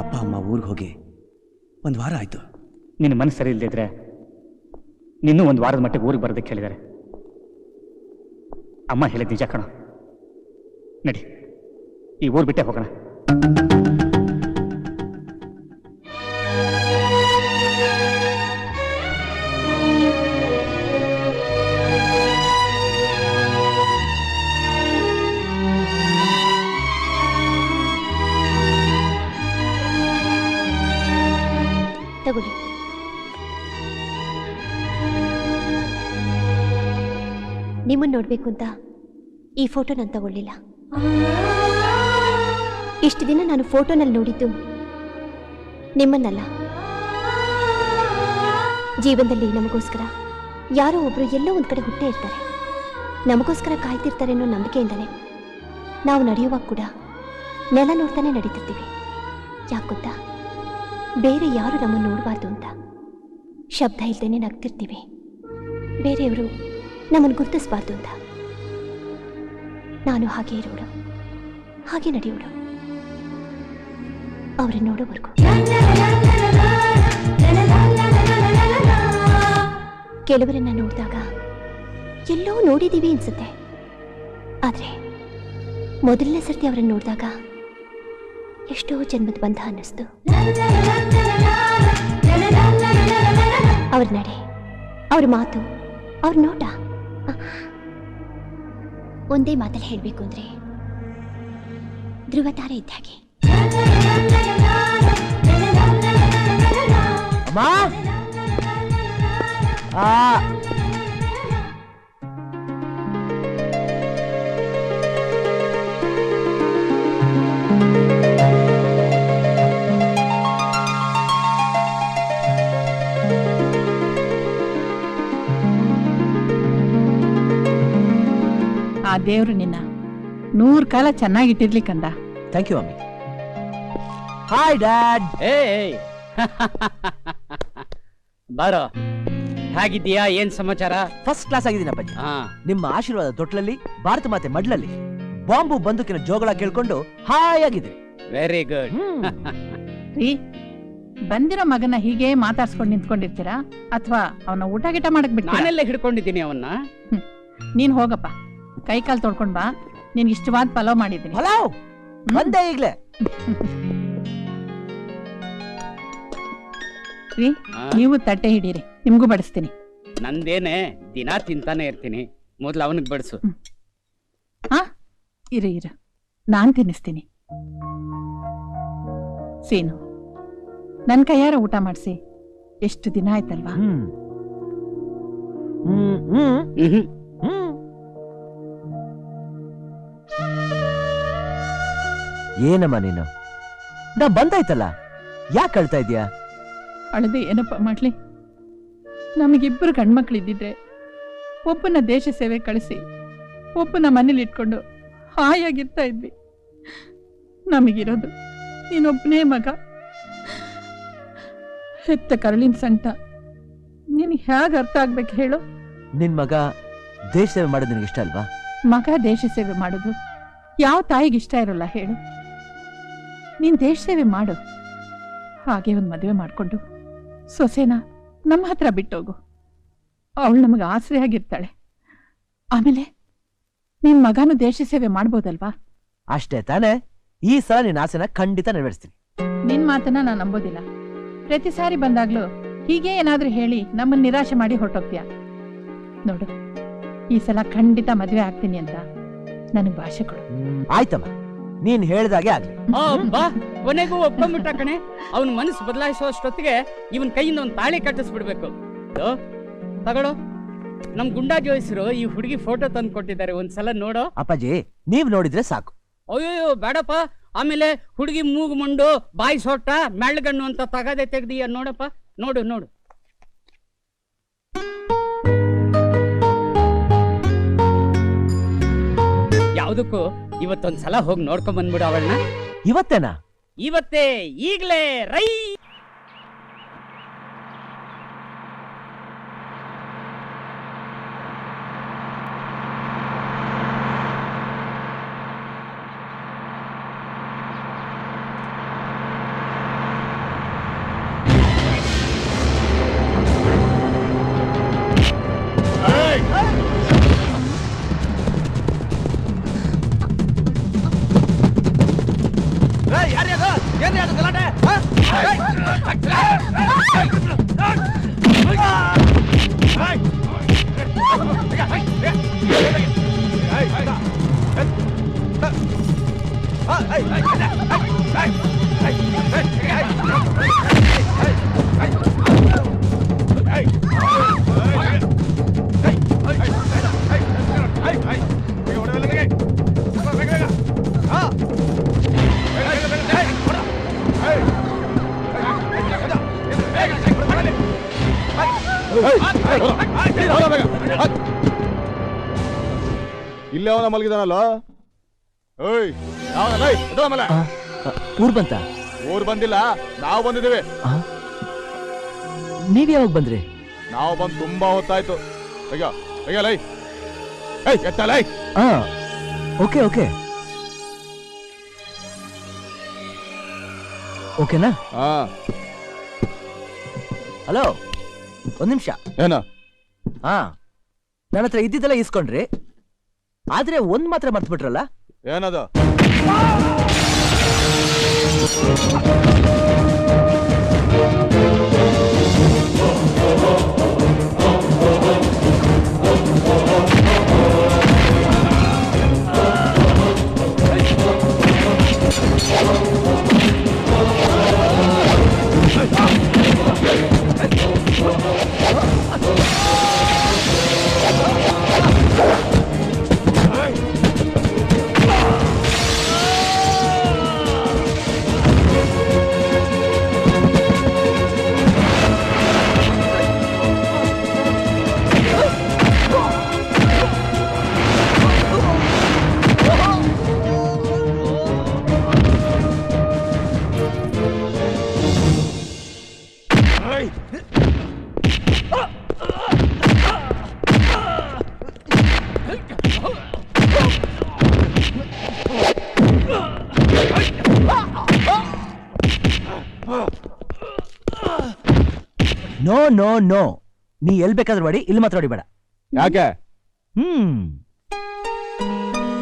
ಅಪ್ಪ ಅಮ್ಮ ಊರಿಗೆ ಹೋಗಿ 1 ವಾರ ಆಯ್ತು. ನಿನ್ನ ಮನಸ್ಸು ಸರಿ ಇಲ್ಲದಿದ್ರೆ ನಿನ್ನೂ 1 ವಾರದ ಮಟ್ಟಿಗೆ ಊರಿಗೆ ಬರೋದಕ್ಕೆ ಹೇಳಿದ್ದಾರೆ. ಅಮ್ಮ ಹೇಳಿದ ನಿಜ ಕಣ. ನಡಿ, ಈ ಊರು ಬಿಟ್ಟೆ ಹೋಗೋಣ. ತಗೊಳ್ಳಿ. ನಿಮ್ಮನ್ನು ನೋಡ್ಬೇಕು ಅಂತ ಈ ಫೋಟೋ ನಾನು ತಗೊಳ್ಳಿಲ್ಲ. ಇಷ್ಟು ದಿನ ನಾನು ಫೋಟೋನಲ್ಲಿ ನೋಡಿದ್ದು ನಿಮ್ಮನ್ನಲ್ಲ. ಜೀವನದಲ್ಲಿ ನಮಗೋಸ್ಕರ ಯಾರೋ ಒಬ್ರು ಎಲ್ಲೋ ಒಂದು ಕಡೆ ಹುಟ್ಟೇ ಇರ್ತಾರೆ. ನಮಗೋಸ್ಕರ ಕಾಯ್ತಿರ್ತಾರೆ ಅನ್ನೋ ನಂಬಿಕೆಯಿಂದಲೇ ನಾವು ನಡೆಯುವಾಗ ಕೂಡ ನೆಲ ನೋಡ್ತಾನೆ ನಡೀತಿರ್ತೀವಿ. ಯಾಕೆ ಗೊತ್ತಾ? ಬೇರೆ ಯಾರು ನಮ್ಮನ್ನು ನೋಡಬಾರ್ದು ಅಂತ. ಶಬ್ದ ಇಲ್ದೇನೆ ನಗ್ತಿರ್ತೀವಿ, ಬೇರೆಯವರು ನಮ್ಮನ್ನು ಗುರುತಿಸಬಾರ್ದು ಅಂತ. ನಾನು ಹಾಗೆ ಇರೋಳು, ಹಾಗೆ ನಡೆಯೋಳು, ಅವ್ರನ್ನ ನೋಡೋವರೆಗೂ. ಕೆಲವರನ್ನ ನೋಡಿದಾಗ ಎಲ್ಲೋ ನೋಡಿದ್ದೀವಿ ಅನ್ಸುತ್ತೆ, ಆದರೆ ಮೊದಲನೇ ಸರ್ತಿ ಅವರನ್ನು ನೋಡಿದಾಗ ಎಷ್ಟೋ ಜನ್ಮದ ಬಂಧ ಅನ್ನಿಸ್ತು. ಅವ್ರ ನಡೆ, ಅವ್ರ ಮಾತು, ಅವ್ರ ನೋಟ, ಒಂದೇ ಮಾತಲ್ಲಿ ಹೇಳಬೇಕು ಅಂದ್ರೆ ಧ್ರುವ ತಾರೆ ಇದ್ದ ಹಾಗೆ. ಆ ದೇವ್ರು ನಿನ್ನ 100 ಕಾಲ ಚೆನ್ನಾಗಿಟ್ಟಿರ್ಲಿ ಕಂದ. Thank you mummy. Hi dad. ಬಾರೋ, ಹೇಗಿದ್ದೀಯಾ? ಏನ್ ಸಮಾಚಾರ? ಫಸ್ಟ್ ಕ್ಲಾಸ್ ಆಗಿದ್ದೀನಿ ಅಪ್ಪಾಜಿ. ನಿಮ್ಮ ಆಶೀರ್ವಾದ ತೊಟ್ಲಲ್ಲಿ, ಭಾರತ ಮಾತೆ ಮಡ್ಲಲ್ಲಿ, ಬಾಂಬು ಬಂದೂಕಿನ ಜೋಗಳ ಕೇಳ್ಕೊಂಡು ಹಾಯಾಗಿದೆ. Very good. ರೀ, ಬಂದಿರೋ ಮಗನ ಹೀಗೆ ಮಾತಾಡ್ಸ್ಕೊಂಡು ನಿಂತ್ಕೊಂಡಿರ್ತೀರಾ ಅಥವಾ ಅವನ ಊಟ ಗೀಟ ಮಾಡಕ್ ಬಿಟ್ಟು? ನಾನೆಲ್ಲ ಹಿಡ್ಕೊಂಡಿದ್ದೀನಿ ಅವನ್ನ. ನೀನ್ ಹೋಗಪ್ಪ, ಕೈ ಕಾಲು ತೊಳ್ಕೊಂಡ್ ಬಾ. ನಿನ್ಗೆ ಇಷ್ಟವಾದ ಪಲಾವ್ ಮಾಡಿದ್ದೀನಿ. ಪಲಾವ್ ಬಂದೆ ಈಗ್ಲೇ. ರೀ, ನೀವು ತಟ್ಟೆ ಹಿಡೀರಿ, ನಿಮ್ಗೂ ಬಡಿಸ್ತೀನಿ. ನಂದೇನೆ ದಿನ ತಿಂತಾನೆ ಇರ್ತೀನಿ, ಮೊದ್ಲು ಅವನಿಗೆ ಬಡಿಸು. ಹಾ, ಇರು, ನಾನ್ ತಿನ್ನಿಸ್ತೀನಿ. ಸೀನು, ನನ್ ಕೈಯಾರ ಊಟ ಮಾಡಿಸಿ ಎಷ್ಟು ದಿನ ಆಯ್ತಲ್ವಾ? ಏನಮ್ಮ ನೀನು? ನಾ ಬಂದಾಯ್ತಲ್ಲ, ಯಾಕೆ ಅಳ್ತಾ ಇದೀಯಾ? ಅಳದೆ ಏನಪ್ಪ ಮಾಡ್ಲಿ? ನಮಗಿಬ್ಬರು ಗಂಡ್ಮಕ್ಳಿದ್ದಿದ್ರೆ ಒಬ್ಬನ ದೇಶ ಸೇವೆ ಕಳಿಸಿ ಒಬ್ಬನ ಮನೇಲಿ ಇಟ್ಕೊಂಡು ಹಾಯಾಗಿರ್ತಾ ಇದ್ವಿ. ನಮಗಿರೋದು ನೀನೊಬ್ಬನೇ ಮಗ. ಹೆತ್ತ ಕರಳಿನ ಸಂಕಟ ನಿನಗೆ ಹೇಗೆ ಅರ್ಥ ಆಗ್ಬೇಕು ಹೇಳು? ನಿನ್ ಮಗ ದೇಶ ಸೇವೆ ಮಾಡೋದು ನಿನಗೆ ಇಷ್ಟ ಅಲ್ವಾ? ಮಗ ದೇಶ ಸೇವೆ ಮಾಡೋದು ಯಾವ ತಾಯಿಗೆ ಇಷ್ಟ ಇರೋಲ್ಲ ಹೇಳು? ನೀನ್ ದೇಶ ಸೇವೆ ಮಾಡು, ಹಾಗೆ ಒಂದು ಮದುವೆ ಮಾಡ್ಕೊಂಡು ಸೊಸೆನ ನಮ್ಮ ಹತ್ರ ಬಿಟ್ಟೋಗು. ಅವಳು ನಮಗೆ ಆಸರೆ ಆಗಿರ್ತಾಳೆ. ಆಮೇಲೆ ನಿನ್ ಮಗನು ದೇಶ ಸೇವೆ ಮಾಡ್ಬೋದಲ್ವಾ? ಅಷ್ಟೇ ತಾನೇ? ಈ ಸಲ ನಿನ್ನ ಆಸೆನ ಖಂಡಿತ ನೆರವೇರಿಸ್ತೀನಿ. ನಿನ್ ಮಾತನ್ನ ನಾನು ನಂಬೋದಿಲ್ಲ. ಪ್ರತಿ ಸಾರಿ ಬಂದಾಗ್ಲೂ ಹೀಗೆ ಏನಾದ್ರೂ ಹೇಳಿ ನಮ್ಮನ್ನ ನಿರಾಶೆ ಮಾಡಿ ಹೊರಟೋಗ್ತೀಯ. ನೋಡು, ಈ ಸಲ ಖಂಡಿತ ಮದ್ವೆ ಆಗ್ತೀನಿ ಅಂತ ನನಗೆ ಭಾಷೆ ಕೊಡು. ಆಯ್ತಮ್ಮ, ನೀನ್ ಹೇಳ್ದಾಗೆ ಆಗ್ಲಿ. ಕೊನೆಗೂ ಒಪ್ಕೊಂಡ್ಬಿಟ್ಟ ಕಣೆ. ಅವನ ಮನಸ್ಸು ಬದಲಾಯಿಸೋಷ್ಟೊತ್ತಿಗೆ ಇವನ್ ಕೈಯಿಂದ ಒಂದು ತಾಳಿ ಕಟ್ಟಿಸ್ಬಿಡ್ಬೇಕು. ತಗೊಳ್ಳೋ, ನಮ್ ಗುಂಡಾ ಜೋಯಿಸರು ಈ ಹುಡುಗಿ ಫೋಟೋ ತಂದು ಕೊಟ್ಟಿದ್ದಾರೆ, ಒಂದ್ಸಲ ನೋಡೋ. ಅಪ್ಪಾಜಿ, ನೀವ್ ನೋಡಿದ್ರೆ ಸಾಕು. ಅಯ್ಯೋ ಬೇಡಪ್ಪ, ಆಮೇಲೆ ಹುಡುಗಿ ಮೂಗು ಮುಂಡು ಬಾಯಿ ಸೊಟ್ಟ ಮೆಳ್ಳಗಣ್ಣು ಅಂತ ತಗದೆ ತೆಗ್ದೀಯ. ನೋಡಪ್ಪ, ನೋಡು ನೋಡು. ಯಾವ್ದಕ್ಕೂ ಇವತ್ತೊಂದ್ಸಲ ಹೋಗಿ ನೋಡ್ಕೊಂಡ್ ಬಂದ್ಬಿಡು ಅವಳನ್ನ. ಇವತ್ತೇನಾ? ಇವತ್ತೇ, ಈಗ್ಲೇ, ರೈ. ಏನ್ರಿ ಅದು ಗಲಾಟೆ ಇಲ್ಲೇ ಅವನ ಮಲಗಿದಾನಲ್ಲ. ಊರ್ ಬಂತ? ಊರ್ ಬಂದಿಲ್ಲ, ನಾವು ಬಂದಿದ್ದೀವಿ. ನೀವ್ ಯಾವಾಗ ಬಂದ್ರಿ? ನಾವು ಬಂದು ತುಂಬಾ ಹೊತ್ತಾಯ್ತು. ಅಯ್ಯೋ ಅಯ್ಯೋ ಲೈ ಎತ್ತಲೈ. ಓಕೆ ಓಕೆ ಓಕೆನಾ? ಹಲೋ, ಒಂದ್ ನಿಮಿಷ. ಏನ? ನನ್ನ ಹತ್ರ ಇದ್ದಿದ್ದೆಲ್ಲ ಇಸ್ಕೊಂಡ್ರಿ, ಆದ್ರೆ ಒಂದ್ ಮಾತ್ರ ಮರ್ತು ಬಿಟ್ರಲ್ಲ. ಏನದು? ನೋ ನೋ ನೋ, ನೀ ಎಲ್ ಬೇಕಾದ್ರೂ ಮಾಡಿ, ಇಲ್ಲಿ ಮಾತ್ರ ಹೊಡಿಬೇಡ. ಯಾಕೆ?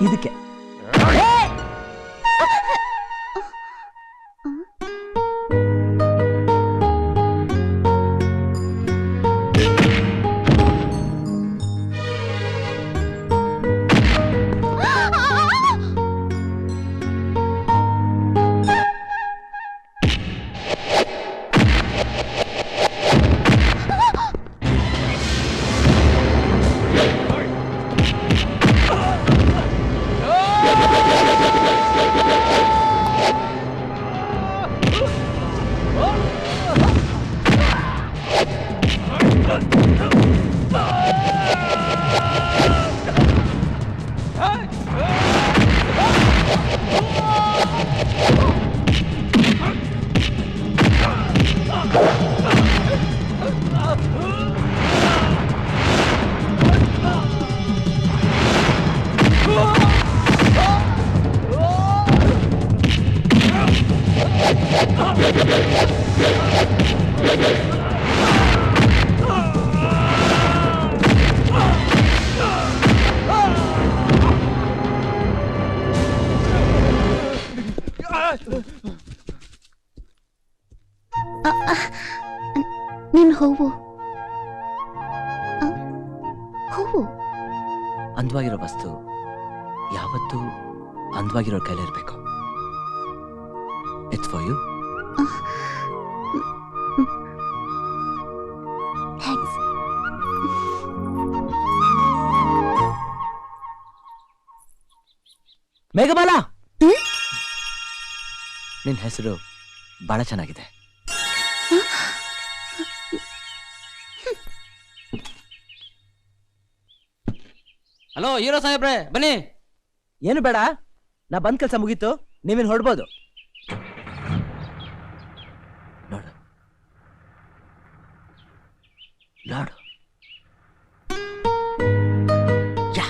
ಇದಕ್ಕೆ ನಿನ್ ಹೂವು ಹೂವು ಅಂದವಾಗಿರೋ ವಸ್ತು ಯಾವತ್ತೂ ಅಂದವಾಗಿರೋ ಕೈಲಿರ್ಬೇಕು. It's for you. Thanks. Meghamala, ನಿನ್ ಹೆಸರು ಬಹಳ ಚೆನ್ನಾಗಿದೆ. ಹಲೋ ಹೀರೋ ಸಾಹೇಬ್ರೆ, ಬನ್ನಿ. ಏನು ಬೇಡ, ನಾ ಬಂದ್ ಕೆಲಸ ಮುಗೀತು, ನೀವೇನು ಹೊಡ್ಬೋದು. ನೋಡು ನೋಡು, ಯಾ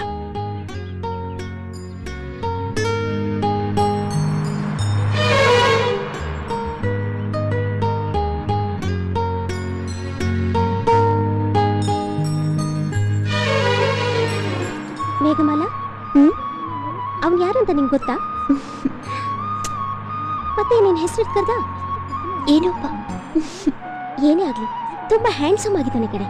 ಮೇಘಮಾಲಾ, ಅವ್ನು ಯಾರು ಅಂತ ನಿಂಗೆ ಗೊತ್ತಾ? ಮತ್ತೆ ಮತ್ತೆ ನಿನ್ ಹೆಸರು ಕರ್ದ? ಏನೋಪ್ಪ ಏನೇ ಆಗ್ಲಿ ತುಂಬಾ ಹ್ಯಾಂಡ್ಸಮ್ ಆಗಿದ್ದಾನೆ ಕಡೆ.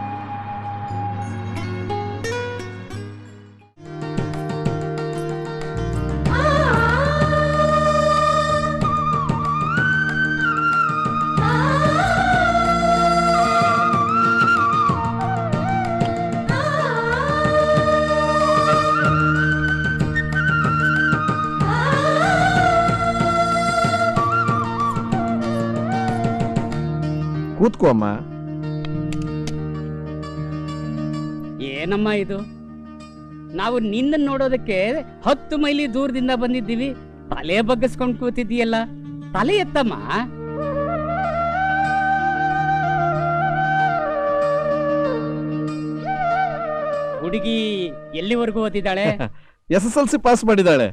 ಕೂತ್ಕೋ ಅಮ್ಮ. ಏನಮ್ಮ ಇದು? ನಾವು ನಿನ್ನ ನೋಡೋದಕ್ಕೆ 10 ಮೈಲಿ ದೂರದಿಂದ ಬಂದಿದ್ದೀವಿ, ತಲೆ ಬಗ್ಗಿಸ್ಕೊಂಡು ಕೂತಿದ್ದೀಯಲ್ಲ, ತಲೆ ಎತ್ತಮ್ಮ. ಹುಡುಗಿ ಎಲ್ಲಿವರೆಗೂ ಓದಿದ್ದಾಳೆ? SSLC pass ಮಾಡಿದಾಳೆ.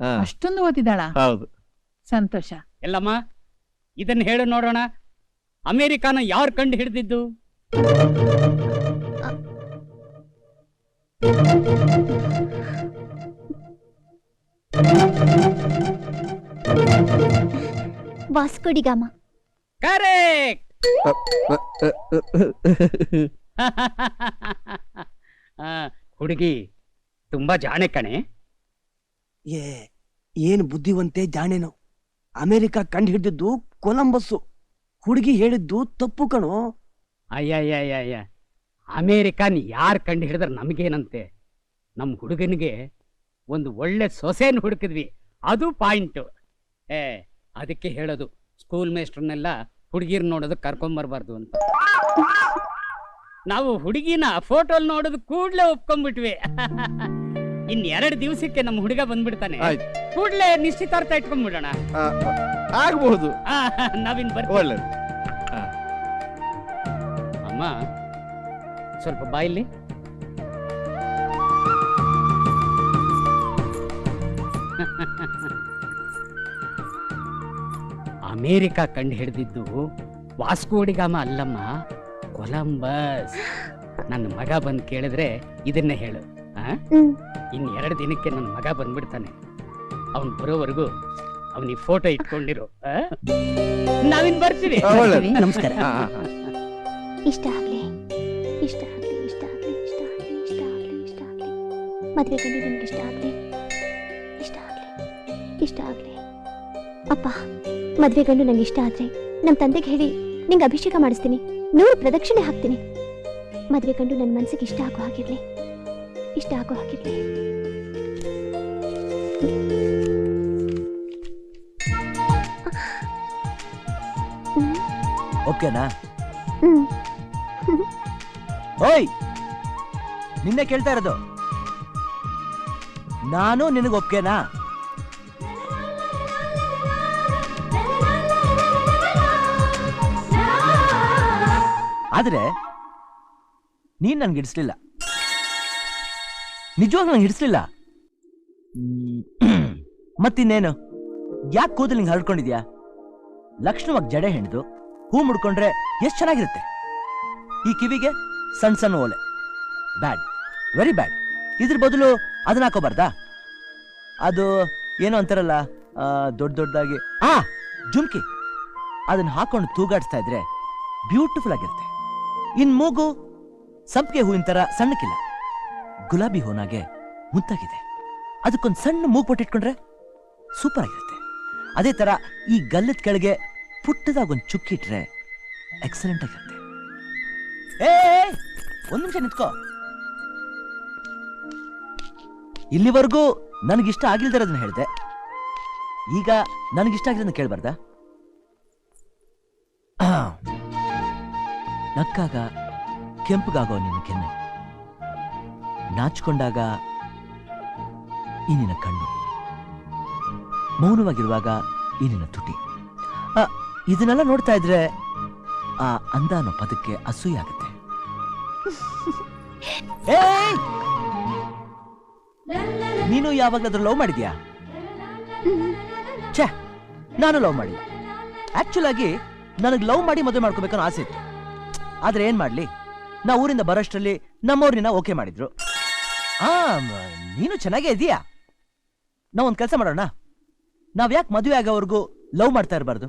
ಹಾ, ಅಷ್ಟೊಂದು ಓದಿದಾಳ? ಹೌದು. ಸಂತೋಷ. ಎಲ್ಲಮ್ಮ ಇದನ್ನ ಹೇಳು ನೋಡೋಣ, ಅಮೆರಿಕಾನ ಯಾರು ಕಂಡು ಹಿಡಿದಿದ್ದು? ವಾಸ್ಕೋ ಡಿ ಗಾಮ. ಕರೆಕ್ಟ್. ಹುಡುಗಿ ತುಂಬಾ ಜಾಣೆ ಕಣೆ. ಏನ್ ಬುದ್ಧಿವಂತೆ ಜಾಣೇನು. ಅಮೆರಿಕ ಕಂಡು ಹಿಡಿದಿದ್ದು ಕೊಲಂಬಸ್ಸು. ಹುಡುಗಿ ಹೇಳಿದ್ದು ತಪ್ಪು ಕಣೋ. ಅಯ್ಯ ಅಮೇರಿಕಾನ್ ಯಾರು ಕಂಡು ಹಿಡಿದ್ರೆ ನಮಗೇನಂತೆ? ನಮ್ಮ ಹುಡುಗನಿಗೆ ಒಂದು ಒಳ್ಳೆ ಸೊಸೆಯನ್ನು ಹುಡುಕಿದ್ವಿ, ಅದು ಪಾಯಿಂಟು. ಅದಕ್ಕೆ ಹೇಳೋದು ಸ್ಕೂಲ್ ಮೇಸ್ಟ್ರನ್ನೆಲ್ಲ ಹುಡುಗಿರ್ ನೋಡೋದು ಕರ್ಕೊಂಬರ್ಬಾರ್ದು ಅಂತ. ನಾವು ಹುಡುಗಿನ ಫೋಟೋಲ್ ನೋಡೋದು ಕೂಡ್ಲೆ ಒಪ್ಕೊಂಡ್ಬಿಟ್ವಿ. ಇನ್ 2 ದಿವಸಕ್ಕೆ ನಮ್ಮ ಹುಡುಗ ಬಂದ್ಬಿಡ್ತಾನೆ, ಕೂಡ್ಲೆ ನಿಶ್ಚಿತಾರ್ಥ ಇಟ್ಕೊಂಡ್ಬಿಡೋಣ. ಆಗಬಹುದು. ನಾವಿನ್ ಒಳ್ಳೆ ಅಮ್ಮ ಸ್ವಲ್ಪ ಬಾಯಿಲಿ. ಅಮೇರಿಕಾ ಕಂಡು ಹಿಡಿದಿದ್ದು ವಾಸ್ಕೋ ಡಿ ಗಾಮ ಅಲ್ಲಮ್ಮ, ಕೊಲಂಬಸ್. ನನ್ನ ಮಗ ಬಂದು ಕೇಳಿದ್ರೆ ಇದನ್ನೇ ಹೇಳು. ಇನ್ 2 ದಿನಕ್ಕೆ ನನ್ನ ಮಗ ಬಂದ್ಬಿಡ್ತಾನೆ. ಅವನ್ ಬರೋವರೆಗೂ ಅವನಿಗೆ ಫೋಟೋ ಇಟ್ಕೊಂಡಿರು. ನಾವಿನ್ ಬರ್ತೀವಿ. ನಮಸ್ಕಾರ. ಇಷ್ಟ ಆಗ್ಲಿ, ಇಷ್ಟ ಆಗ್ಲಿ, ಇಷ್ಟ ಆಗ್ಲಿ, ಇಷ್ಟ ಆಗ್ಲಿ, ಇಷ್ಟ ಆಗ್ಲಿ, ಇಷ್ಟ ಆಗ್ಲಿ. ಮದ್ವೆ ಗಂಡು ನಿಮ್ಗೆ ಇಷ್ಟ ಆಗ್ಲಿ, ಇಷ್ಟ ಆಗ್ಲಿ, ಇಷ್ಟ ಆಗ್ಲಿ. ಅಪ್ಪ, ಮದ್ವೆ ಗಂಡು ನಂಗೆ ಇಷ್ಟ ಆದ್ರೆ ನಮ್ ತಂದೆಗೆ ಹೇಳಿ ನಿಂಗೆ ಅಭಿಷೇಕ ಮಾಡಿಸ್ತೀನಿ, 100 ಪ್ರದಕ್ಷಿಣೆ ಹಾಕ್ತೀನಿ. ಮದ್ವೆ ಗಂಡು ನನ್ನ ಮನ್ಸಿಗೆ ಇಷ್ಟ ಆಗೋ ಹಾಗಿರ್ಲಿ, ಇಷ್ಟ ಆಗೋ ಹಾಗಿರ್ಲಿ. ಓಕೆನಾ? ಓಯ್, ನಿನ್ನೆ ಕೇಳ್ತಾ ಇರೋದು ನಾನು. ನಿನಗೆ ಓಕೆನಾ? ಆದ್ರೆ ನೀನ್ ನನ್ಗೆ ಹಿಡಿಸ್ಲಿಲ್ಲ, ನಿಜವಾಗ ನಂಗೆ ಹಿಡಿಸ್ಲಿಲ್ಲ. ಮತ್ತಿನ್ನೇನು, ಯಾಕೆ ಕೂದಲು ಹಿಂಗೆ ಹರಡ್ಕೊಂಡಿದ್ಯಾ? ಲಕ್ಷಣವಾಗಿ ಜಡೆ ಹೆಣ್ದು ಹೂ ಮುಡ್ಕೊಂಡ್ರೆ ಎಷ್ಟು ಚೆನ್ನಾಗಿರುತ್ತೆ. ಈ ಕಿವಿಗೆ ಸಣ್ಣ ಸಣ್ಣ ಓಲೆ, ಬ್ಯಾಡ್, ವೆರಿ ಬ್ಯಾಡ್. ಇದ್ರ ಬದಲು ಅದನ್ನ ಹಾಕೋಬಾರ್ದಾ? ಅದು ಏನೋ ಅಂತಾರಲ್ಲ, ದೊಡ್ಡ ದೊಡ್ಡದಾಗಿ ಜುಮ್ಕಿ, ಅದನ್ನ ಹಾಕೊಂಡು ತೂಗಾಡಿಸ್ತಾ ಇದ್ರೆ ಬ್ಯೂಟಿಫುಲ್ ಆಗಿರುತ್ತೆ. ಇನ್ ಮೂಗು ಸಂಪಿಗೆ ಹೂವಿನ ತರ ಸಣ್ಣಕ್ಕಿಲ್ಲ, ಗುಲಾಬಿ ಹೂನಾಗೆ ಮುದ್ದಾಗಿದೆ. ಅದಕ್ಕೊಂದು ಸಣ್ಣ ಮೂಗು ಪೊಟ್ಟಿಟ್ಕೊಂಡ್ರೆ ಸೂಪರ್ ಆಗಿರುತ್ತೆ. ಅದೇ ತರ ಈ ಗಲ್ಲದ ಕೆಳಗೆ ಪುಟ್ಟದಾಗ ಒಂದು ಚುಕ್ಕಿಟ್ರೆ ಎಕ್ಸಲೆಂಟ್ ಆಗಿರುತ್ತೆ. ಒಂದ್ ನಿಮಿಷ ನಿಂತ್ಕೋ. ಇಲ್ಲಿವರೆಗೂ ನನಗಿಷ್ಟ ಆಗಿಲ್ದಿರೋದನ್ನ ಹೇಳಿದೆ, ಈಗ ನನಗಿಷ್ಟ ಆಗಿರೋದನ್ನ ಕೇಳ್ಬಾರ್ದ? ನಕ್ಕಾಗ ಕೆಂಪಗಾಗೋ ನಿನ್ನ ಕೆನ್ನೆ, ನಾಚಿಕೊಂಡಾಗ ಈ ನಿನ್ನ ಕಣ್ಣು, ಮೌನವಾಗಿರುವಾಗ ಈ ನಿನ್ನ ತುಟಿ. ಇದನ್ನೆಲ್ಲ ನೋಡ್ತಾ ಇದ್ರೆ ಆ ಅಂದ ಅನ್ನೋ ಪದಕ್ಕೆ ಅಸೂಯೆ ಆಗುತ್ತೆ. ನೀನು ಯಾವಾಗಲಾದ್ರೂ ಲವ್ ಮಾಡಿದ್ಯಾ? ಛೇ, ನಾನು ಲವ್ ಮಾಡಿಲ್ಲ. ಆಕ್ಚುಲ್ ಆಗಿ ನನಗೆ ಲವ್ ಮಾಡಿ ಮದುವೆ ಮಾಡ್ಕೋಬೇಕನ್ನೋ ಆಸೆ ಇತ್ತು. ಆದ್ರೆ ಏನ್ ಮಾಡ್ಲಿ, ನಾ ಊರಿಂದ ಬರೋಷ್ಟರಲ್ಲಿ ನಮ್ಮವ್ರನ್ನ ಓಕೆ ಮಾಡಿದ್ರು. ನೀನು ಚೆನ್ನಾಗೇ ಇದೀಯಾ. ನಾವ್ ಒಂದ್ ಕೆಲಸ ಮಾಡೋಣ, ನಾವ್ ಯಾಕೆ ಮದುವೆ ಆಗೋವರೆಗೂ ಲವ್ ಮಾಡ್ತಾ ಇರಬಾರ್ದು?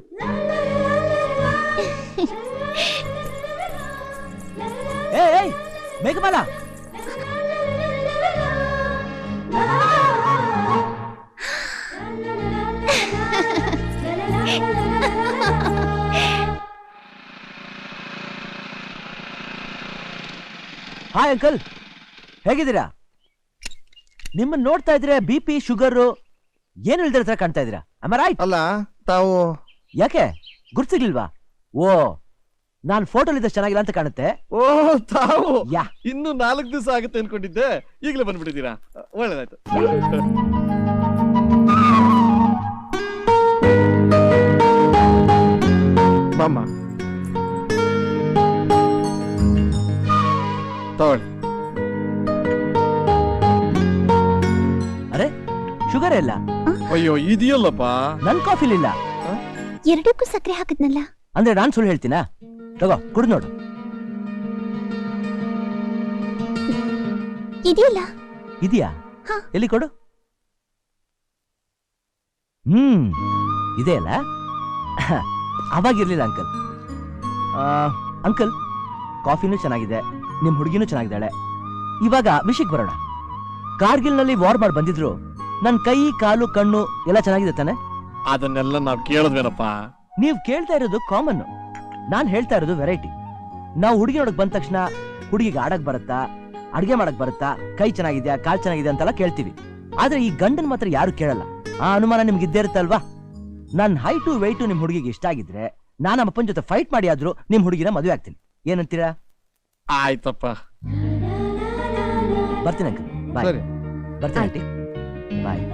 ಏಯ್ ಮೇಘಮಾಲಾ, ಹಾಯ್ ಅಂಕಲ್, ಹೇಗಿದ್ದೀರಾ? ನಿಮ್ಮನ್ನ ನೋಡ್ತಾ ಇದ್ರೆ BP ಶುಗರ್ ಏನು ಇಲ್ದಿರ ಹತ್ರ ಕಾಣ್ತಾ ಇದ್ದೀರಾ. ರೈಟ್? ಅಲ್ಲ ತಾವು ಯಾಕೆ ಗುರ್ತಿರ್ಲಿಲ್ವಾ? ಓ, ನಾನು ಫೋಟೋಲಿದ್ದ ಚೆನ್ನಾಗಿಲ್ಲ ಅಂತ ಕಾಣುತ್ತೆ. ಓ ತಾವು ಯಾ, ಇನ್ನು 4 ದಿವಸ ಆಗುತ್ತೆ ಅನ್ಕೊಂಡಿದ್ದೆ, ಈಗಲೇ ಬಂದ್ಬಿಟ್ಟಿದ್ದೀರಾ. ಒಳ್ಳೇದಾಯ್ತು. ಬಾಮ್ಮ ತಗೊಳ್ಳಿ. ಅರೆ ಶುಗರ್ ಇಲ್ಲ. ಅಯ್ಯೋ ಇದೆಯಲ್ಲಪ್ಪ. ನನ್ ಕಾಫಿಲಿಲ್ಲ. ಎರಡಕ್ಕೂ ಸಕ್ಕರೆ ಹಾಕಿದ್ನಲ್ಲ. ಅಂದ್ರೆ ನಾನ್ ಸುಳ್ಳು ಹೇಳ್ತೀನಾ? ತಗೋ ಕುಡಿದು ನೋಡು. ಇದೆಯಲ್ಲ. ಇದೆಯಾ? ಹಾ. ಎಲ್ಲಿ ಕೊಡು. ಇದೆ ಅಲ್ಲ. ಅವಾಗಿರ್ಲಿಲ್ಲ ಅಂಕಲ್. ಅಂಕಲ್, ಕಾಫಿನೂ ಚೆನ್ನಾಗಿದೆ, ನಿಮ್ ಹುಡುಗಿನೂ ಚೆನ್ನಾಗಿದ್ದಾಳೆ. ಇವಾಗ ವಿಷಯಕ್ಕೆ ಬರೋಣ. ಕಾರ್ಗಿಲ್ನಲ್ಲಿ ವಾರ್ ಮಾಡಿ ಬಂದಿದ್ರು, ನನ್ ಕೈ ಕಾಲು ಕಣ್ಣು ಎಲ್ಲ ಚೆನ್ನಾಗಿದೆ ತಾನೆ? ಅದನ್ನೆಲ್ಲ ನಾವ್ ಕೇಳಿದ್ವೇನಪ್ಪ. ನೀವ್ ಕೇಳ್ತಾ ಇರೋದು ಕಾಮನ್, ನಾನ್ ಹೇಳ್ತಾ ಇರೋದು ವೆರೈಟಿ. ನಾವು ಹುಡುಗಿ ನೋಡಕ್ ಬಂದ ತಕ್ಷಣ ಹುಡುಗಿಗೆ ಆಡಕ್ ಬರುತ್ತಾ, ಅಡ್ಗೆ ಮಾಡಕ್ ಬರುತ್ತಾ, ಕೈ ಚೆನ್ನಾಗಿದ್ಯಾ, ಕಾಲ್ ಚೆನ್ನಾಗಿದೆ ಅಂತೆಲ್ಲ ಕೇಳ್ತೀವಿ. ಆದ್ರೆ ಈ ಗಂಡನ್ ಮಾತ್ರ ಯಾರು ಕೇಳಲ್ಲ. ಆ ಅನುಮಾನ ನಿಮ್ಗೆ ಇದ್ದೇ ಇರುತ್ತಲ್ವಾ? ನನ್ ಹೈಟು ವೆಯ್ಟು ನಿಮ್ ಹುಡುಗಿಗೆ ಇಷ್ಟ ಆಗಿದ್ರೆ ನಾನು ನಮ್ಮ ಅಪ್ಪನ ಜೊತೆ ಫೈಟ್ ಮಾಡಿ ಆದ್ರೂ ನಿಮ್ ಹುಡುಗಿನ ಮದುವೆ ಆಗ್ತೀನಿ. ಏನಂತೀರಾ? ಆಯ್ತಪ್ಪ. ಬರ್ತೀನಿ ಅಂಕಲ್. ಬಾಯ್. ಸರಿ. ಬರ್ತೀನಿ ಆಂಟಿ. ಬಾಯ್.